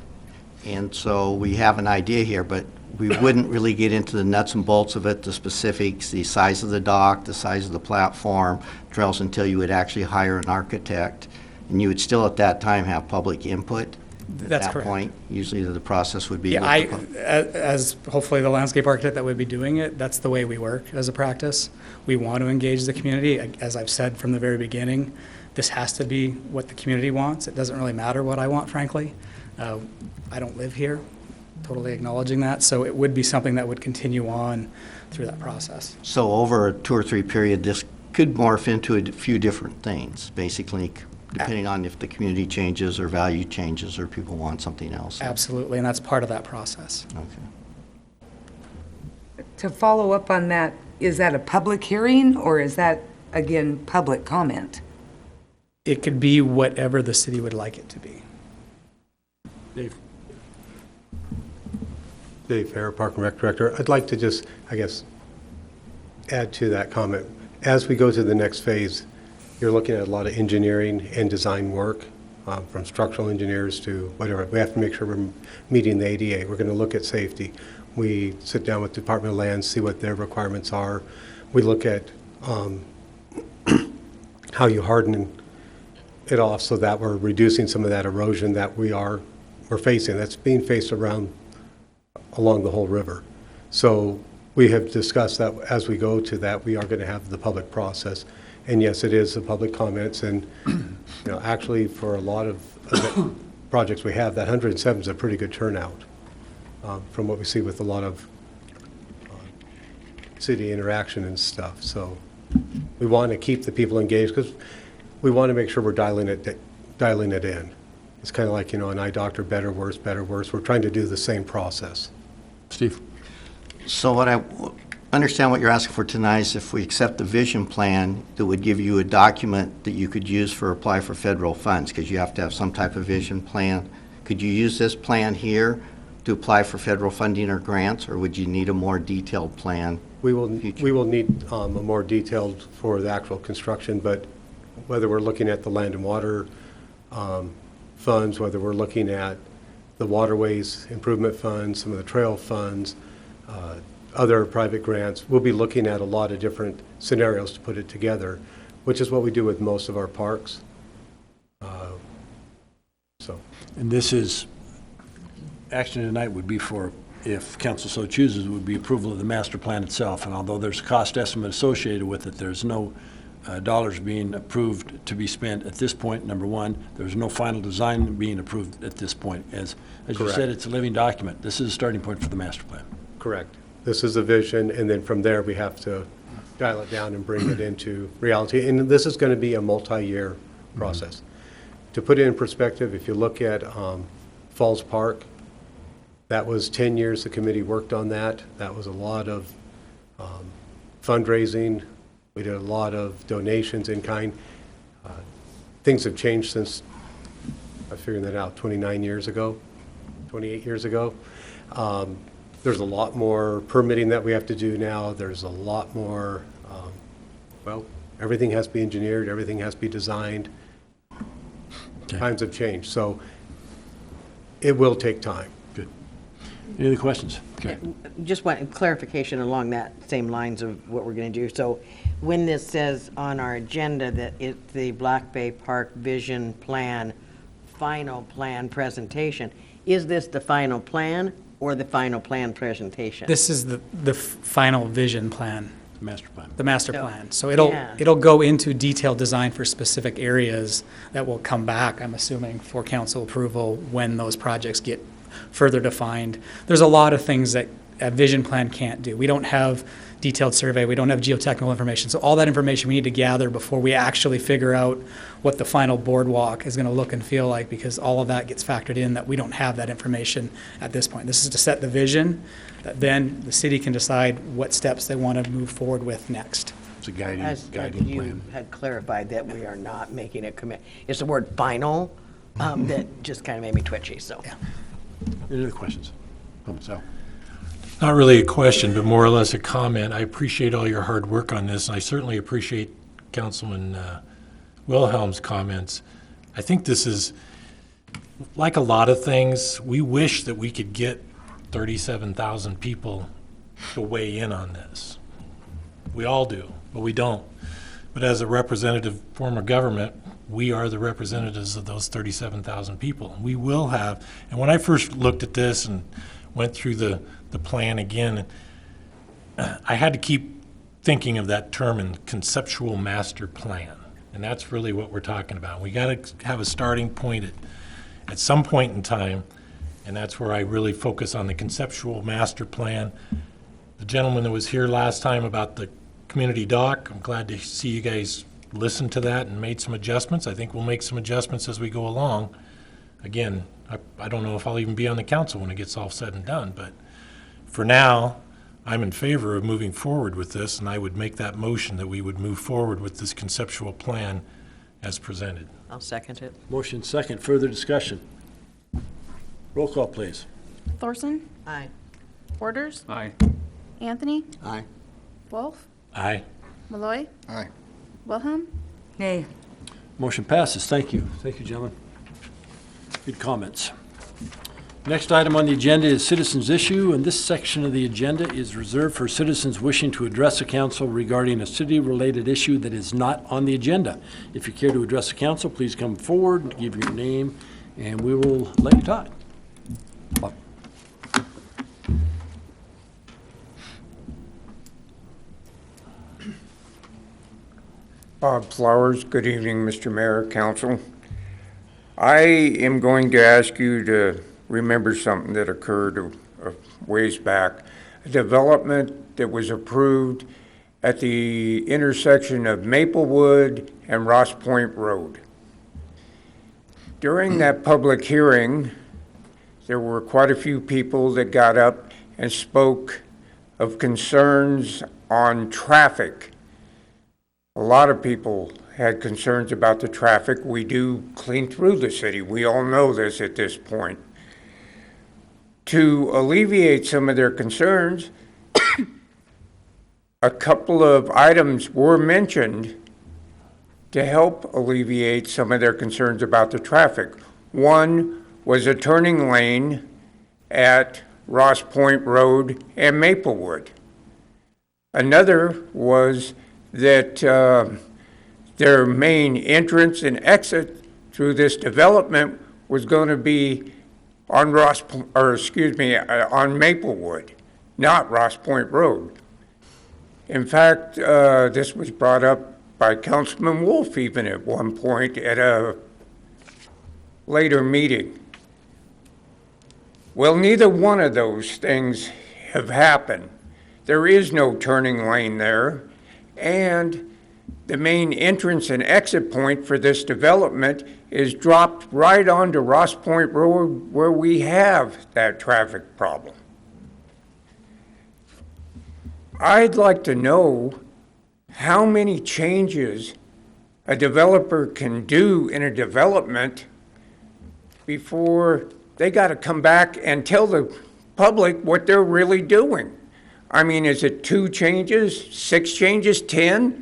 And so we have an idea here, but we wouldn't really get into the nuts and bolts of it, the specifics, the size of the dock, the size of the platform, trails, until you would actually hire an architect. And you would still at that time have public input. That's at that correct. point, usually the process would be. Yeah, as hopefully the landscape architect that would be doing it, that's the way we work as a practice. We want to engage the community. As I've said from the very beginning, this has to be what the community wants. It doesn't really matter what I want, frankly. I don't live here, totally acknowledging that. So it would be something that would continue on through that process. So over a 2 or 3 period, this could morph into a few different things, basically, depending on if the community changes or value changes or people want something else. Absolutely, and that's part of that process. Okay. To follow up on that, is that a public hearing or is that, again, public comment? It could be whatever the city would like it to be. Dave? Dave Fair, Park and Rec Director. I'd like to just, I guess, add to that comment. As we go to the next phase, you're looking at a lot of engineering and design work from structural engineers to whatever. We have to make sure we're meeting the ADA. We're going to look at safety. We sit down with Department of Land, see what their requirements are. We look at how you harden it off so that we're reducing some of that erosion that we're facing. That's being faced along the whole river. So we have discussed that as we go to that, we are going to have the public process. And yes, it is the public comments. And actually, for a lot of projects we have, that 107 is a pretty good turnout from what we see with a lot of city interaction and stuff. So we want to keep the people engaged because we want to make sure we're dialing it in. It's kind of like, an eye doctor, better, worse, better, worse. We're trying to do the same process. Steve? So what I understand what you're asking for tonight is if we accept the vision plan, that would give you a document that you could use for apply for federal funds, because you have to have some type of vision plan. Could you use this plan here to apply for federal funding or grants, or would you need a more detailed plan? We will need a more detailed for the actual construction, but whether we're looking at the land and water funds, whether we're looking at the waterways improvement funds, some of the trail funds, other private grants, we'll be looking at a lot of different scenarios to put it together, which is what we do with most of our parks. And this is, action tonight would be for, if council so chooses, would be approval of the master plan itself. And although there's a cost estimate associated with it, there's no dollars being approved to be spent at this point, number one. There's no final design being approved at this point. As you said, it's a living document. This is a starting point for the master plan. Correct. This is a vision, and then from there, we have to dial it down and bring it into reality. And this is going to be a multi-year process. To put it in perspective, if you look at Falls Park, that was 10 years the committee worked on that. That was a lot of fundraising. We did a lot of donations in kind. Things have changed since I figured that out 28 years ago. There's a lot more permitting that we have to do now. There's a lot more, everything has to be engineered, everything has to be designed. Okay. Times have changed, so it will take time. Good. Any other questions? Okay. Just want clarification along that same lines of what we're going to do. So when this says on our agenda that it's the Black Bay Park Vision Plan, final plan presentation, is this the final plan or the final plan presentation? This is the final vision plan. Master plan. The master So, plan. So yeah. it'll go into detailed design for specific areas that will come back, I'm assuming, for council approval when those projects get further defined. There's a lot of things that a vision plan can't do. We don't have detailed survey, we don't have geotechnical information. So all that information we need to gather before we actually figure out what the final boardwalk is going to look and feel like, because all of that gets factored in that we don't have that information at this point. This is to set the vision, that then the city can decide what steps they want to move forward with next. It's a guiding You plan. had clarified that we are not making a commit. It's the word final that just kind of made me twitchy, so. Yeah. Any other questions? So. Not really a question, but more or less a comment. I appreciate all your hard work on this, and I certainly appreciate Councilman Wilhelm's comments. I think this is, like a lot of things, we wish that we could get 37,000 people to weigh in on this. We all do, but we don't. But as a representative form of government, we are the representatives of those 37,000 people. We will have, and when I first looked at this and went through the plan again, I had to keep thinking of that term in conceptual master plan. And that's really what we're talking about. We got to have a starting point at some point in time, and that's where I really focus on the conceptual master plan. The gentleman that was here last time about the community dock, I'm glad to see you guys listened to that and made some adjustments. I think we'll make some adjustments as we go along. Again, I don't know if I'll even be on the council when it gets all said and done, but for now, I'm in favor of moving forward with this, and I would make that motion that we would move forward with this conceptual plan as presented. I'll second it. Motion second. Further discussion? Roll call, please. Thorson? Aye. Borders? Aye. Anthony? Aye. Wolf? Aye. Malloy? Aye. Wilhelm? Nay. Motion passes. Thank you. Thank you, gentlemen. Good comments. Next item on the agenda is citizens' issue, and this section of the agenda is reserved for citizens wishing to address the council regarding a city-related issue that is not on the agenda. If you care to address the council, please come forward, give your name, and we will let you talk. Bob. Bob Flowers, good evening, Mr. Mayor, Council. I am going to ask you to remember something that occurred a ways back. A development that was approved at the intersection of Maplewood and Ross Point Road. During that public hearing, there were quite a few people that got up and spoke of concerns on traffic. A lot of people had concerns about the traffic. We do clean through the city. We all know this at this point. To alleviate some of their concerns, a couple of items were mentioned to help alleviate some of their concerns about the traffic. One was a turning lane at Ross Point Road and Maplewood. Another was that their main entrance and exit through this development was going to be on on Maplewood, not Ross Point Road. In fact, this was brought up by Councilman Wolf even at one point at a later meeting. Well, neither one of those things have happened. There is no turning lane there, and the main entrance and exit point for this development is dropped right onto Ross Point Road where we have that traffic problem. I'd like to know how many changes a developer can do in a development before they got to come back and tell the public what they're really doing. I mean, is it 2 changes, 6 changes, 10?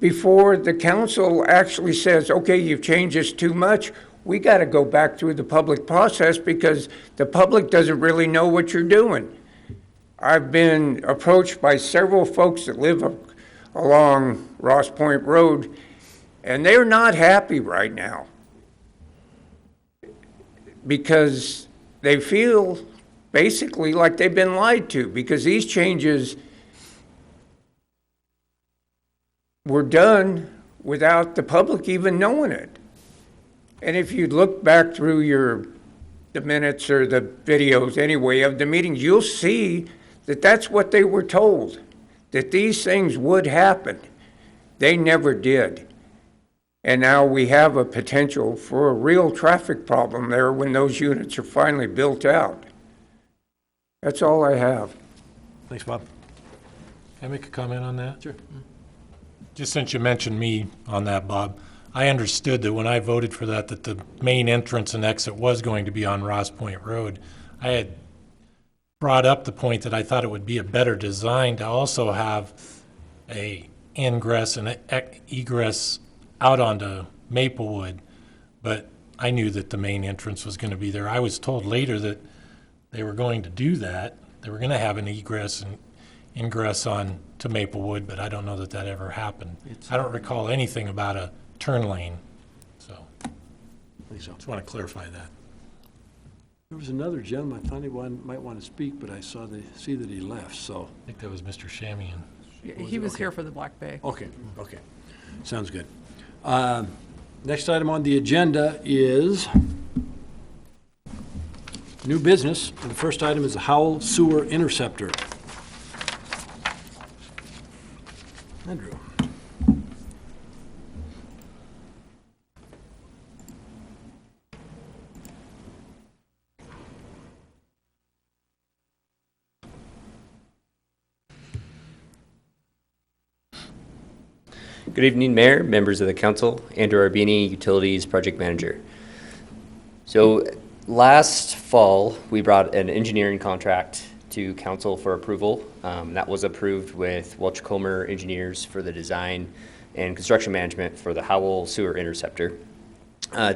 Before the council actually says, okay, you've changed this too much, we got to go back through the public process because the public doesn't really know what you're doing. I've been approached by several folks that live along Ross Point Road, and they're not happy right now because they feel basically like they've been lied to, because these changes were done without the public even knowing it. And if you look back through the minutes or the videos anyway of the meetings, you'll see that that's what they were told, that these things would happen. They never did. And now we have a potential for a real traffic problem there when those units are finally built out. That's all I have. Thanks, Bob. Can I make a comment on that? Sure. Just since you mentioned me on that, Bob, I understood that when I voted for that the main entrance and exit was going to be on Ross Point Road. I had brought up the point that I thought it would be a better design to also have a ingress and egress out onto Maplewood, but I knew that the main entrance was going to be there. I was told later that they were going to do that. They were going to have an egress and ingress on to Maplewood, but I don't know that that ever happened. I don't recall anything about a turn lane, so just want to clarify that. There was another gentleman, I thought he might want to speak, but I see that he left, so. I think that was Mr. Shamian. He was here for the Black Bay. Okay. Sounds good. Next item on the agenda is new business. And the first item is the Howell Sewer Interceptor. Andrew. Good evening, Mayor, members of the council, Andrew Arbini, Utilities Project Manager. So last fall, we brought an engineering contract to council for approval. That was approved with Welch Comer engineers for the design and construction management for the Howell Sewer Interceptor.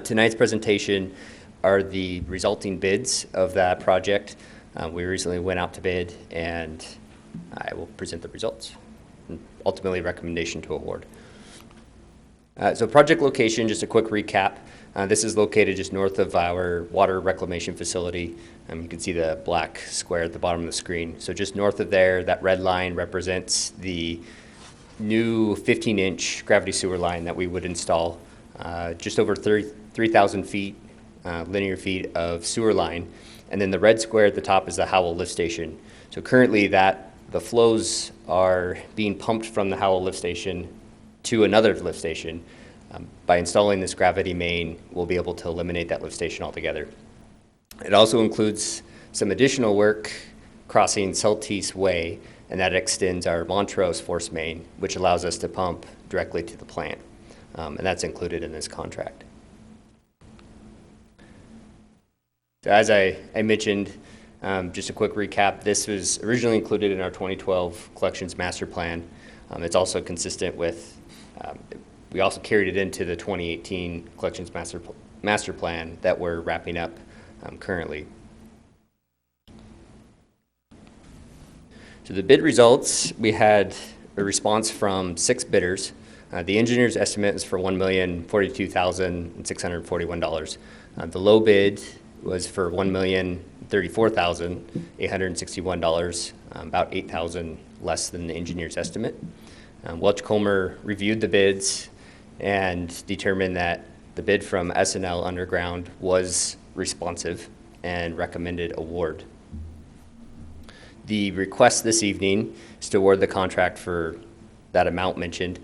Tonight's presentation are the resulting bids of that project. We recently went out to bid, and I will present the results. And ultimately, recommendation to award. So project location, just a quick recap. This is located just north of our water reclamation facility. You can see the black square at the bottom of the screen. So just north of there, that red line represents the new 15-inch gravity sewer line that we would install. Just over 3,000 feet, linear feet of sewer line. And then the red square at the top is the Howell lift station. So currently the flows are being pumped from the Howell lift station to another lift station. By installing this gravity main, we'll be able to eliminate that lift station altogether. It also includes some additional work crossing Saltese Way, and that extends our Montrose force main, which allows us to pump directly to the plant. And that's included in this contract. So as I mentioned, just a quick recap, this was originally included in our 2012 collections master plan. It's also consistent with, we also carried it into the 2018 collections master plan that we're wrapping up currently. So the bid results, we had a response from 6 bidders. The engineer's estimate is for $1,042,641. The low bid was for $1,034,861, about $8,000 less than the engineer's estimate. Welch Comer reviewed the bids and determined that the bid from S&L Underground was responsive and recommended award. The request this evening is to award the contract for that amount mentioned,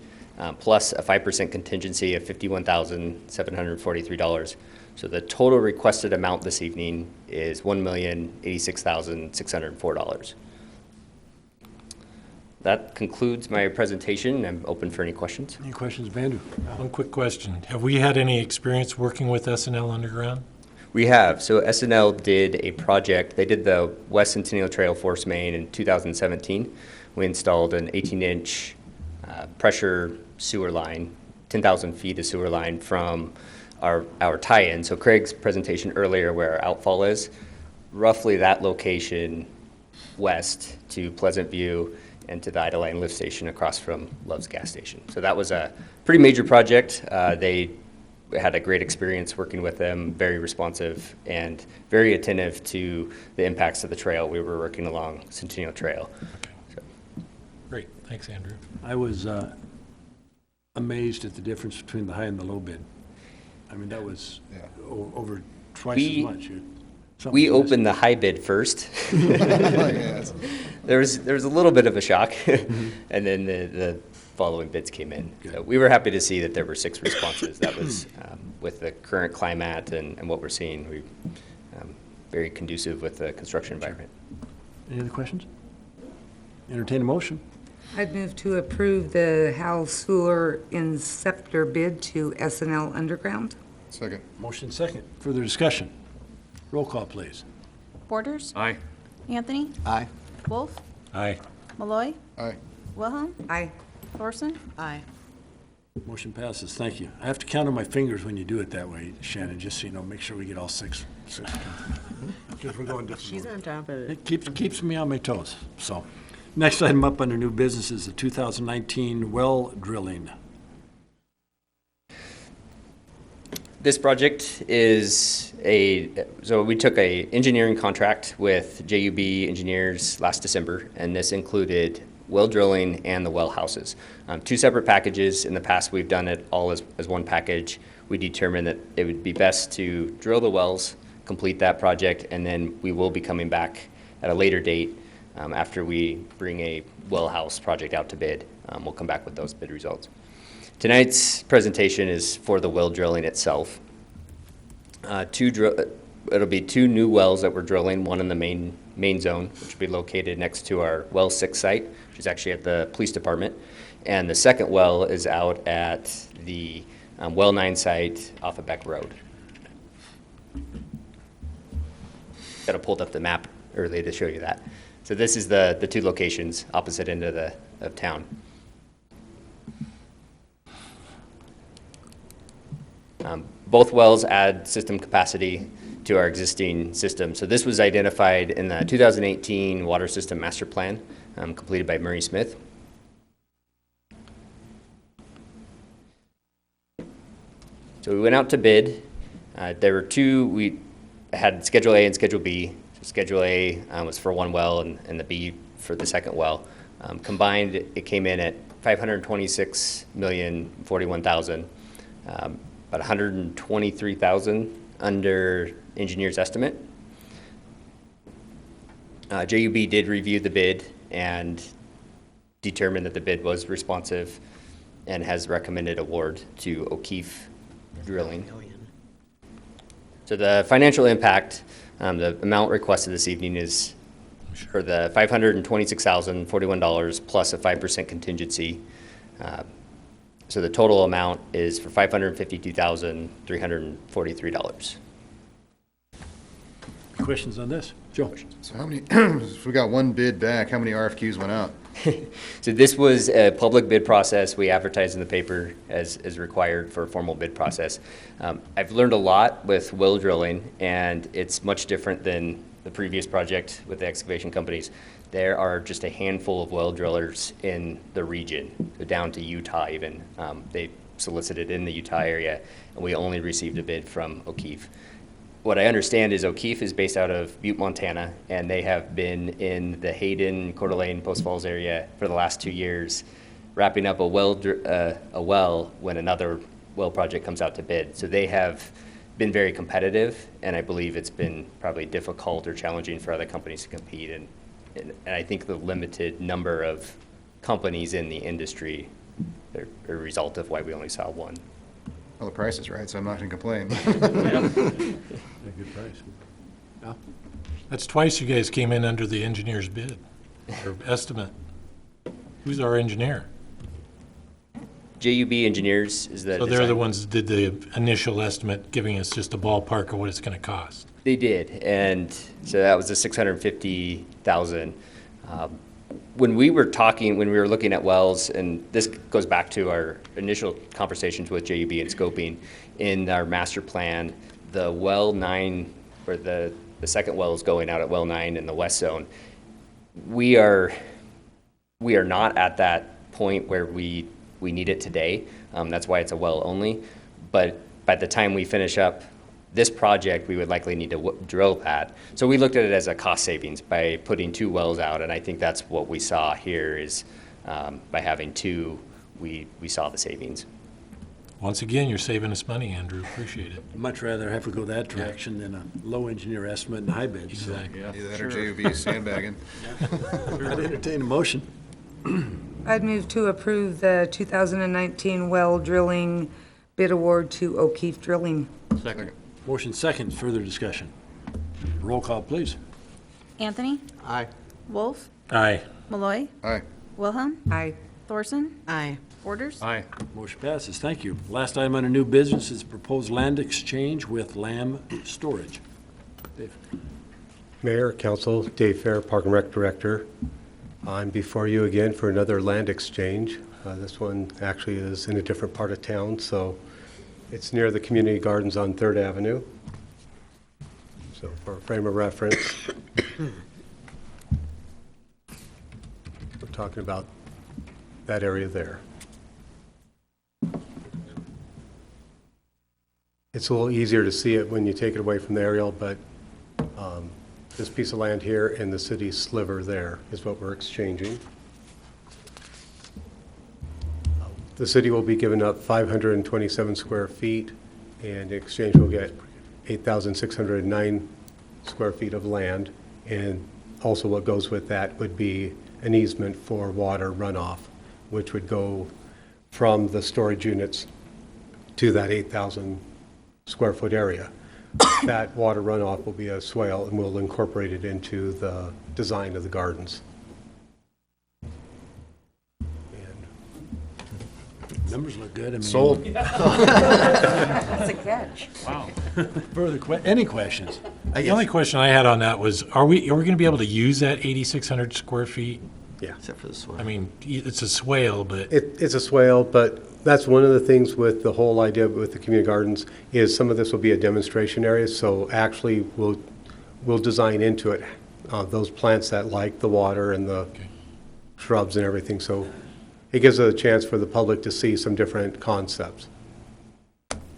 plus a 5% contingency of $51,743. So the total requested amount this evening is $1,086,604. That concludes my presentation. I'm open for any questions. Any questions, Vandu? One quick question. Have we had any experience working with S&L Underground? We have. So S&L did a project. They did the West Centennial Trail force main in 2017. We installed an 18-inch pressure sewer line, 10,000 feet of sewer line from our tie-in. So Craig's presentation earlier where our outfall is, roughly that location west to Pleasant View and to the Idaho lift station across from Love's gas station. So that was a pretty major project. They had a great experience working with them, very responsive and very attentive to the impacts of the trail. We were working along Centennial Trail. Okay. So. Great. Thanks, Andrew. I was amazed at the difference between the high and the low bid. I mean, that was over twice as much. We opened the high bid first. There was a little bit of a shock, and then the following bids came in. So we were happy to see that there were 6 responses. That was with the current climate and what we're seeing. We very conducive with the construction environment. Any other questions? Entertain a motion. I'd move to approve the Hal Sewer Inceptor bid to S&L Underground. Second. Motion second. Further discussion? Roll call, please. Borders? Aye. Anthony? Aye. Wolf? Aye. Malloy? Aye. Wilhelm? Aye. Thorson? Aye. Motion passes. Thank you. I have to count on my fingers when you do it that way, Shannon, just so you know, make sure we get all 6. Because we're going different. She's on top of it. It keeps me on my toes. So, next item up under new business is the 2019 well drilling. This project is so we took a engineering contract with JUB Engineers last December, and this included well drilling and the well houses. 2 separate packages. In the past, we've done it all as one package. We determined that it would be best to drill the wells, complete that project, and then we will be coming back at a later date after we bring a well house project out to bid. We'll come back with those bid results. Tonight's presentation is for the well drilling itself. It'll be 2 new wells that we're drilling, one in the main zone, which will be located next to our well 6 site, which is actually at the police department. And the second well is out at the well 9 site off of Beck Road. Got to pulled up the map early to show you that. So this is the 2 locations opposite end of town. Both wells add system capacity to our existing system. So this was identified in the 2018 Water System Master Plan, completed by Murray Smith. So we went out to bid. There were two, we had Schedule A and Schedule B. So Schedule A was for one well and the B for the second well. Combined, it came in at $526,041,000, about $123,000 under engineer's estimate. JUB did review the bid and determined that the bid was responsive and has recommended award to O'Keefe Drilling. So the financial impact, the amount requested this evening is for the $526,041 plus a 5% contingency. So the total amount is for $552,343. Questions on this? Joe? So how many, if we got one bid back, how many RFQs went out? So this was a public bid process. We advertised in the paper as required for a formal bid process. I've learned a lot with well drilling, and it's much different than the previous project with the excavation companies. There are just a handful of well drillers in the region, down to Utah even. They solicited in the Utah area, and we only received a bid from O'Keefe. What I understand is O'Keefe is based out of Butte, Montana, and they have been in the Hayden, Coeur d'Alene, Post Falls area for the last 2 years, wrapping up a well when another well project comes out to bid. So they have been very competitive, and I believe it's been probably difficult or challenging for other companies to compete. And I think the limited number of companies in the industry are a result of why we only saw one. Well, the price is right, so I'm not going to complain. A good price. Yeah. That's twice you guys came in under the engineer's bid or estimate. Who's our engineer? JUB Engineers is the So they're design. the ones that did the initial estimate, giving us just a ballpark of what it's going to cost. They did, and so that was the $650,000. When we were looking at wells, and this goes back to our initial conversations with JUB and scoping, in our master plan, the well 9, or the second well is going out at well 9 in the west zone. We are not at that point where we need it today. That's why it's a well only. But by the time we finish up this project, we would likely need to drill that. So we looked at it as a cost savings by putting 2 wells out, and I think that's what we saw here is by having 2, we saw the savings. Once again, you're saving us money, Andrew. Appreciate it. I'd much rather have to go that direction than a low engineer estimate and high bid. Exactly. So. Either that or JUB sandbagging. I'd entertain a motion. I'd move to approve the 2019 well drilling bid award to O'Keefe Drilling. Second. Motion second, further discussion. Roll call, please. Anthony? Aye. Wolf? Aye. Malloy? Aye. Wilhelm? Aye. Thorson? Aye. Borders? Aye. Motion passes. Thank you. Last item under new business is proposed land exchange with Lamb Storage. Dave. Mayor, Council, Dave Fair, Park and Rec Director. I'm before you again for another land exchange. This one actually is in a different part of town, so it's near the community gardens on 3rd Avenue. So for a frame of reference, we're talking about that area there. It's a little easier to see it when you take it away from the aerial, but this piece of land here and the city sliver there is what we're exchanging. The city will be giving up 527 square feet, and in exchange we'll get 8,609 square feet of land. And also what goes with that would be an easement for water runoff, which would go from the storage units to that 8,000 square foot area. That water runoff will be a swale, and we'll incorporate it into the design of the gardens. Numbers look good. I mean, Sold. That's a catch. Wow. Any questions? The only question I had on that was, are we going to be able to use that 8,600 square feet Yeah. Except for the swale. I mean, it's a swale, but It's a swale, but that's one of the things with the whole idea with the community gardens is some of this will be a demonstration area, so actually we'll design into it those plants that like the water and the shrubs and everything, so it gives a chance for the public to see some different concepts.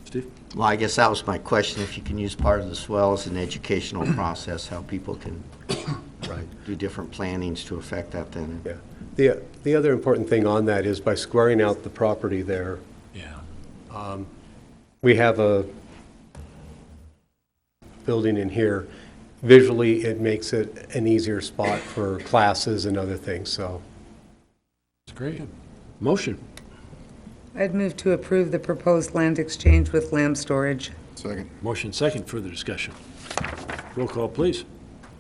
Steve? Well, I guess that was my question, if you can use part of the swell as an educational process, how people can do different plannings to affect that then. Yeah. The other important thing on that is by squaring out the property there, we have a building in here. Visually, it makes it an easier spot for classes and other things, so. That's great. Motion. I'd move to approve the proposed land exchange with lamb storage. Second. Motion second, further discussion. Roll call, please.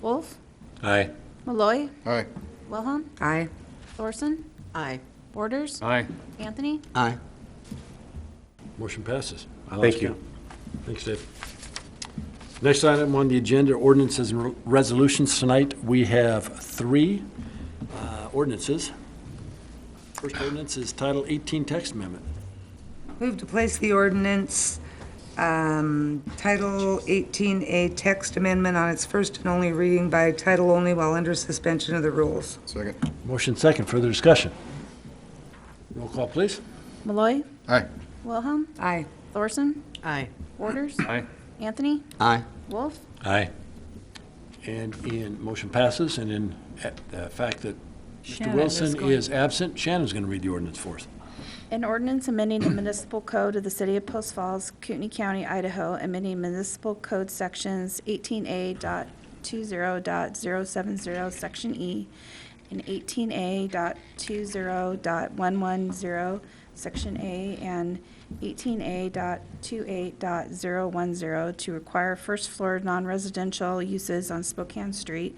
Wolf? aye. Malloy? Aye. Wilhelm? Aye. Thorson? Aye. Borders? Aye. Anthony? Aye. Motion passes. I lost Thank you. count. Thanks, Dave. Next item on the agenda, ordinances and resolutions. Tonight, we have three ordinances. First ordinance is Title 18 Text Amendment. Move to place the ordinance, Title 18A text amendment on its first and only reading by title only while under suspension of the rules. Second. Motion second, further discussion. Roll call, please. Malloy? Aye. Wilhelm? Aye. Thorson? Aye. Borders? Aye. Anthony? Aye. Wolf? Aye. And motion passes, and in the fact that Mr. Shannon Wilson is going- is absent, Shannon's going to read the ordinance for us. An ordinance amending the municipal code of the city of Post Falls, Kootenai County, Idaho, amending municipal code sections 18A.20.070, section E, and 18A.20.110, section A, and 18A.28.010 to require first floor non-residential uses on Spokane Street,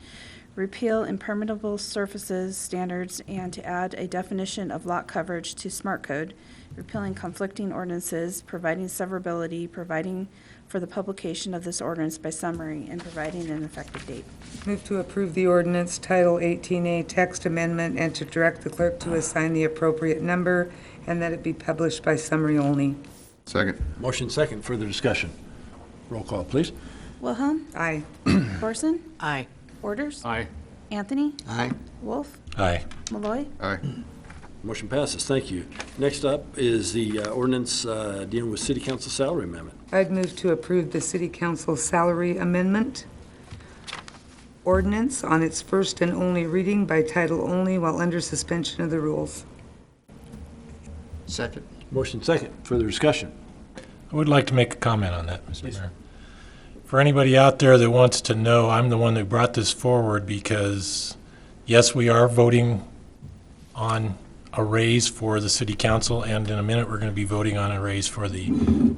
repeal impermeable surfaces standards, and to add a definition of lot coverage to Smart Code, repealing conflicting ordinances, providing severability, providing for the publication of this ordinance by summary, and providing an effective date. Move to approve the ordinance, Title 18A text amendment, and to direct the clerk to assign the appropriate number, and that it be published by summary only. Second. Motion second, further discussion. Roll call, please. Wilhelm? Aye. Thorson? Aye. Borders? Aye. Anthony? Aye. Wolf? Aye. Malloy? Aye. Motion passes, thank you. Next up is the ordinance dealing with city council salary amendment. I'd move to approve the city council salary amendment ordinance on its first and only reading by title only while under suspension of the rules. Second. Motion second, further discussion. I would like to make a comment on that, Mr. Mayor. For anybody out there that wants to know, I'm the one that brought this forward because, yes, we are voting on a raise for the city council, and in a minute, we're going to be voting on a raise for the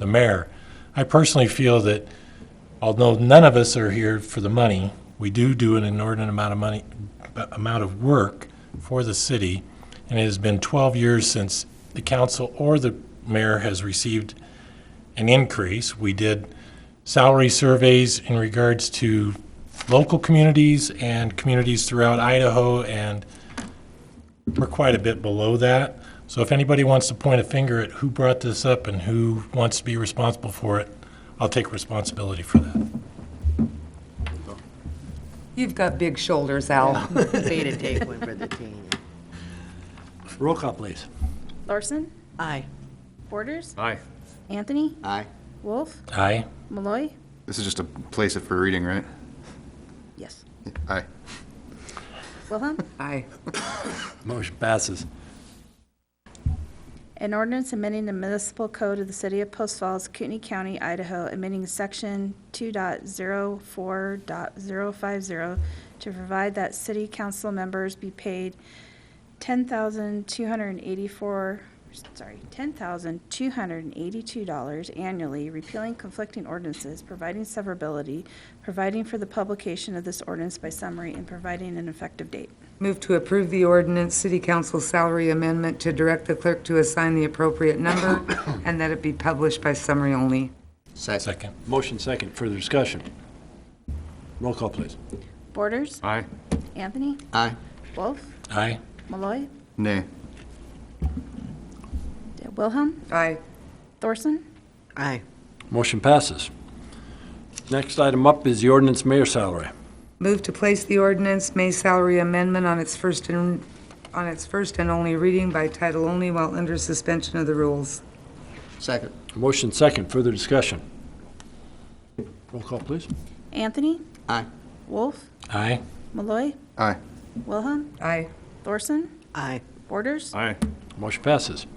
mayor. I personally feel that although none of us are here for the money, we do an inordinate amount of work for the city, and it has been 12 years since the council or the mayor has received an increase. We did salary surveys in regards to local communities and communities throughout Idaho, and we're quite a bit below that. So if anybody wants to point a finger at who brought this up and who wants to be responsible for it, I'll take responsibility for that. You've got big shoulders, Al. Pay to take one for the team. Roll call, please. Thorson? Aye. Borders? Aye. Anthony? Aye. Wolf? Aye. Malloy? This is just to place it for reading, right? Yes. Aye. Wilhelm? Aye. Motion passes. An ordinance amending the municipal code of the city of Post Falls, Kootenai County, Idaho, amending section 2.04.050 to provide that city council members be paid $10,282 annually, repealing conflicting ordinances, providing severability, providing for the publication of this ordinance by summary, and providing an effective date. Move to approve the ordinance, city council salary amendment, to direct the clerk to assign the appropriate number, and that it be published by summary only. Second. Motion second, further discussion. Roll call, please. Borders? Aye. Anthony? Aye. Wolf? Aye. Malloy. Nay. Wilhelm. Aye. Thorson. Aye. Motion passes. Next item up is the ordinance mayor salary. Move to place the ordinance May salary amendment on its first and only reading by title only while under suspension of the rules. Second. Motion second, further discussion. Roll call, please. Anthony. Aye. Wolf. Aye. Malloy. Aye. Wilhelm. Aye. Thorson. Aye. Borders. Aye. Motion passes.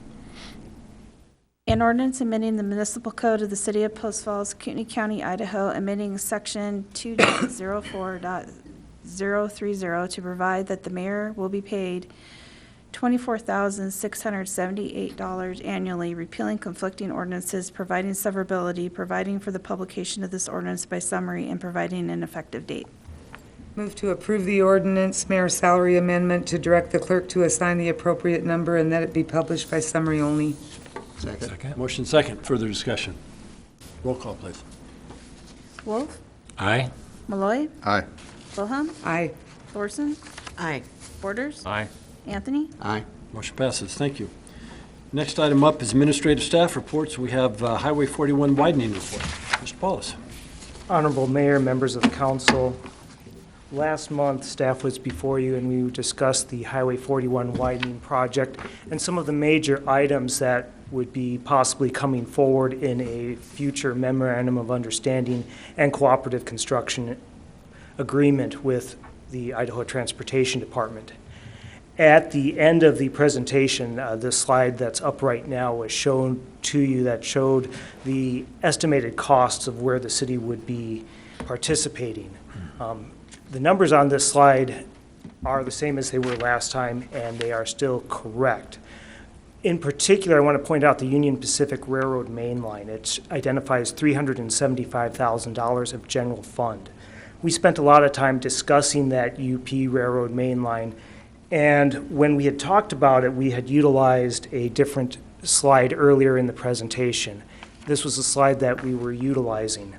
An ordinance amending the municipal code of the city of Post Falls, Kootenai County, Idaho, amending section 2.04.030 to provide that the mayor will be paid $24,678 annually, repealing conflicting ordinances, providing severability, providing for the publication of this ordinance by summary, and providing an effective date. Move to approve the ordinance mayor salary amendment to direct the clerk to assign the appropriate number and that it be published by summary only. Second. Motion second, further discussion. Roll call, please. Wolf. Aye. Malloy. Aye. Wilhelm. Aye. Thorson. Aye. Borders. Aye. Anthony. Aye. Motion passes. Thank you. Next item up is administrative staff reports. We have Highway 41 widening report. Mr. Paulus. Honorable Mayor, members of the council, last month, staff was before you and we discussed the Highway 41 widening project and some of the major items that would be possibly coming forward in a future memorandum of understanding and cooperative construction agreement with the Idaho Transportation Department. At the end of the presentation, the slide that's up right now was shown to you that showed the estimated costs of where the city would be participating. The numbers on this slide are the same as they were last time, and they are still correct. In particular, I want to point out the Union Pacific Railroad main line. It identifies $375,000 of general fund. We spent a lot of time discussing that UP Railroad main line, and when we had talked about it, we had utilized a different slide earlier in the presentation. This was the slide that we were utilizing.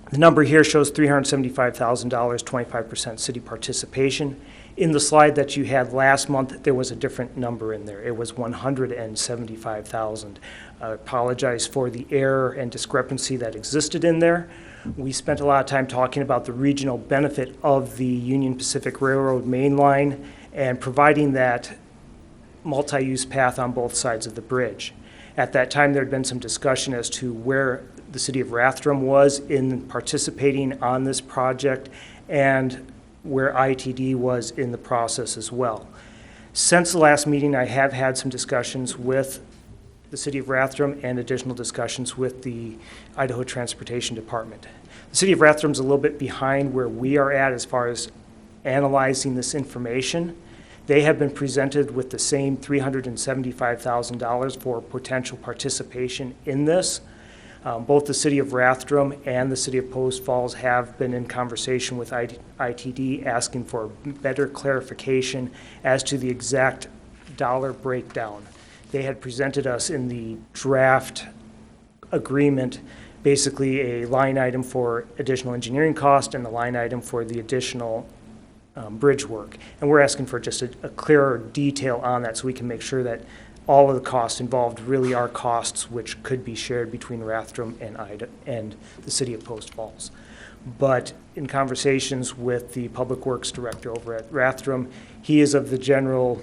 The number here shows $375,000, 25% city participation. In the slide that you had last month, there was a different number in there. It was $175,000. I apologize for the error and discrepancy that existed in there. We spent a lot of time talking about the regional benefit of the Union Pacific Railroad main line and providing that multi-use path on both sides of the bridge. At that time, there had been some discussion as to where the city of Rathdrum was in participating on this project and where ITD was in the process as well. Since the last meeting, I have had some discussions with the city of Rathdrum and additional discussions with the Idaho Transportation Department. The city of Rathdrum's a little bit behind where we are at as far as analyzing this information. They have been presented with the same $375,000 for potential participation in this. Both the city of Rathdrum and the city of Post Falls have been in conversation with ITD asking for better clarification as to the exact dollar breakdown. They had presented us in the draft agreement basically a line item for additional engineering cost and a line item for the additional bridge work. And we're asking for just a clearer detail on that so we can make sure that all of the costs involved really are costs which could be shared between Rathdrum and the city of Post Falls. But in conversations with the Public Works Director over at Rathdrum, he is of the general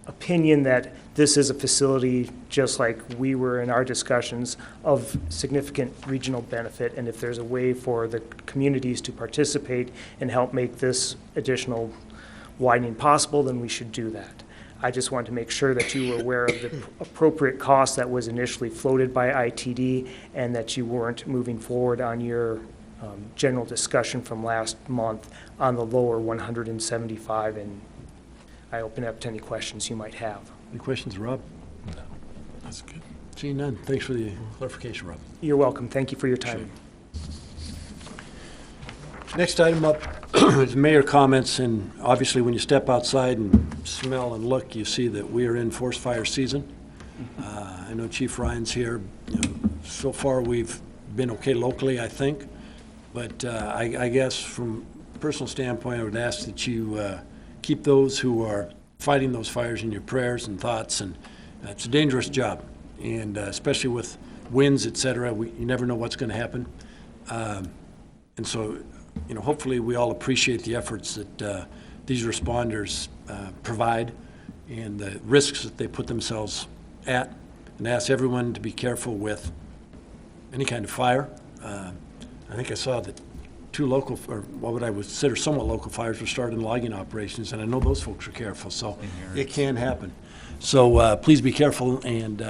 opinion that this is a facility, just like we were in our discussions, of significant regional benefit, and if there's a way for the communities to participate and help make this additional widening possible, then we should do that. I just wanted to make sure that you were aware of the appropriate cost that was initially floated by ITD and that you weren't moving forward on your general discussion from last month on the lower 175, and I open up to any questions you might have. Any questions, Rob? No, that's good. Seeing none, thanks for the clarification, Rob. You're welcome. Thank you for your time. Next item up is mayor comments, and obviously when you step outside and smell and look, you see that we are in forest fire season. I know Chief Ryan's here. You know, so far we've been okay locally, I think, but I guess from a personal standpoint, I would ask that you keep those who are fighting those fires in your prayers and thoughts, and it's a dangerous job, and especially with winds, et cetera, you never know what's going to happen. And so, hopefully we all appreciate the efforts that these responders provide and the risks that they put themselves at, and ask everyone to be careful with any kind of fire. I think I saw that 2 local, or what would I consider somewhat local fires were started in logging operations, and I know those folks are careful, so it can happen. So please be careful, and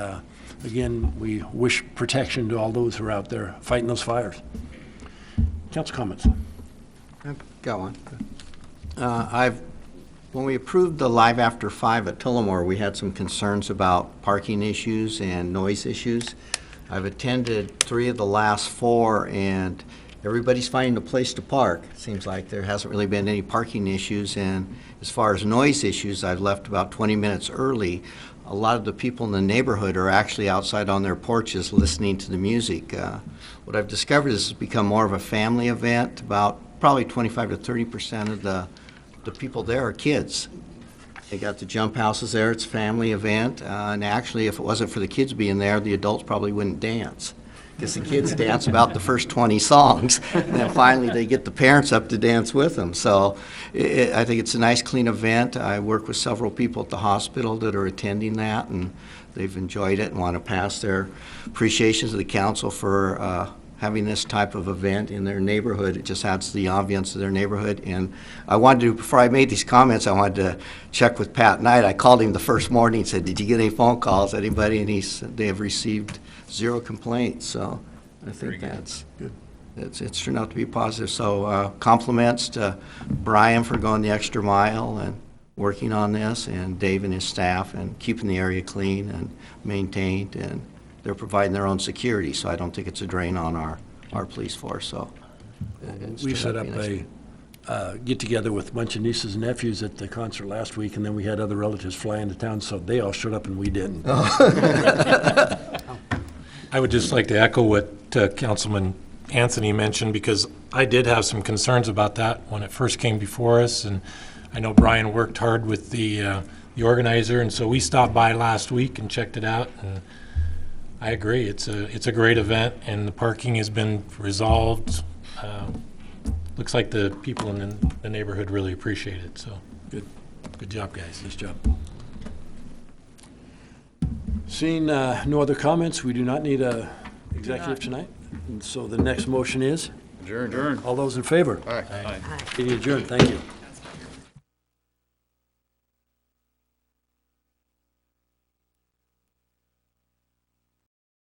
again, we wish protection to all those who are out there fighting those fires. Council comments? I've got one. When we approved the Live After 5 at Tullamore, we had some concerns about parking issues and noise issues. I've attended 3 of the last 4, and everybody's finding a place to park. It seems like there hasn't really been any parking issues, and as far as noise issues, I've left about 20 minutes early. A lot of the people in the neighborhood are actually outside on their porches listening to the music. What I've discovered is it's become more of a family event. About probably 25 to 30% of the people there are kids. They got the jump houses there. It's a family event. And actually, if it wasn't for the kids being there, the adults probably wouldn't dance, because the kids dance about the first 20 songs, and then finally they get the parents up to dance with them. So I think it's a nice, clean event. I work with several people at the hospital that are attending that, and they've enjoyed it and want to pass their appreciations to the council for having this type of event in their neighborhood. It just adds to the ambiance of their neighborhood. And I wanted to, before I made these comments, I wanted to check with Pat Knight. I called him the first morning and said, did you get any phone calls, anybody? And he said they have received 0 complaints. So I think that's good. It's turned out to be positive. So compliments to Brian for going the extra mile and working on this, and Dave and his staff, and keeping the area clean and maintained, and they're providing their own security, so I don't think it's a drain on our police force. So We set up a get-together with a bunch of nieces and nephews at the concert last week, and then we had other relatives fly into town, so they all showed up and we didn't. I would just like to echo what Councilman Anthony mentioned, because I did have some concerns about that when it first came before us, and I know Brian worked hard with the organizer, and so we stopped by last week and checked it out, and I agree. It's a great event, and the parking has been resolved. Looks like the people in the neighborhood really appreciate it, so good job, guys. Nice job. Seeing no other comments, we do not need a executive tonight. And so the next motion is? Adjourn. All those in favor? Aye. Meeting adjourned. Thank you.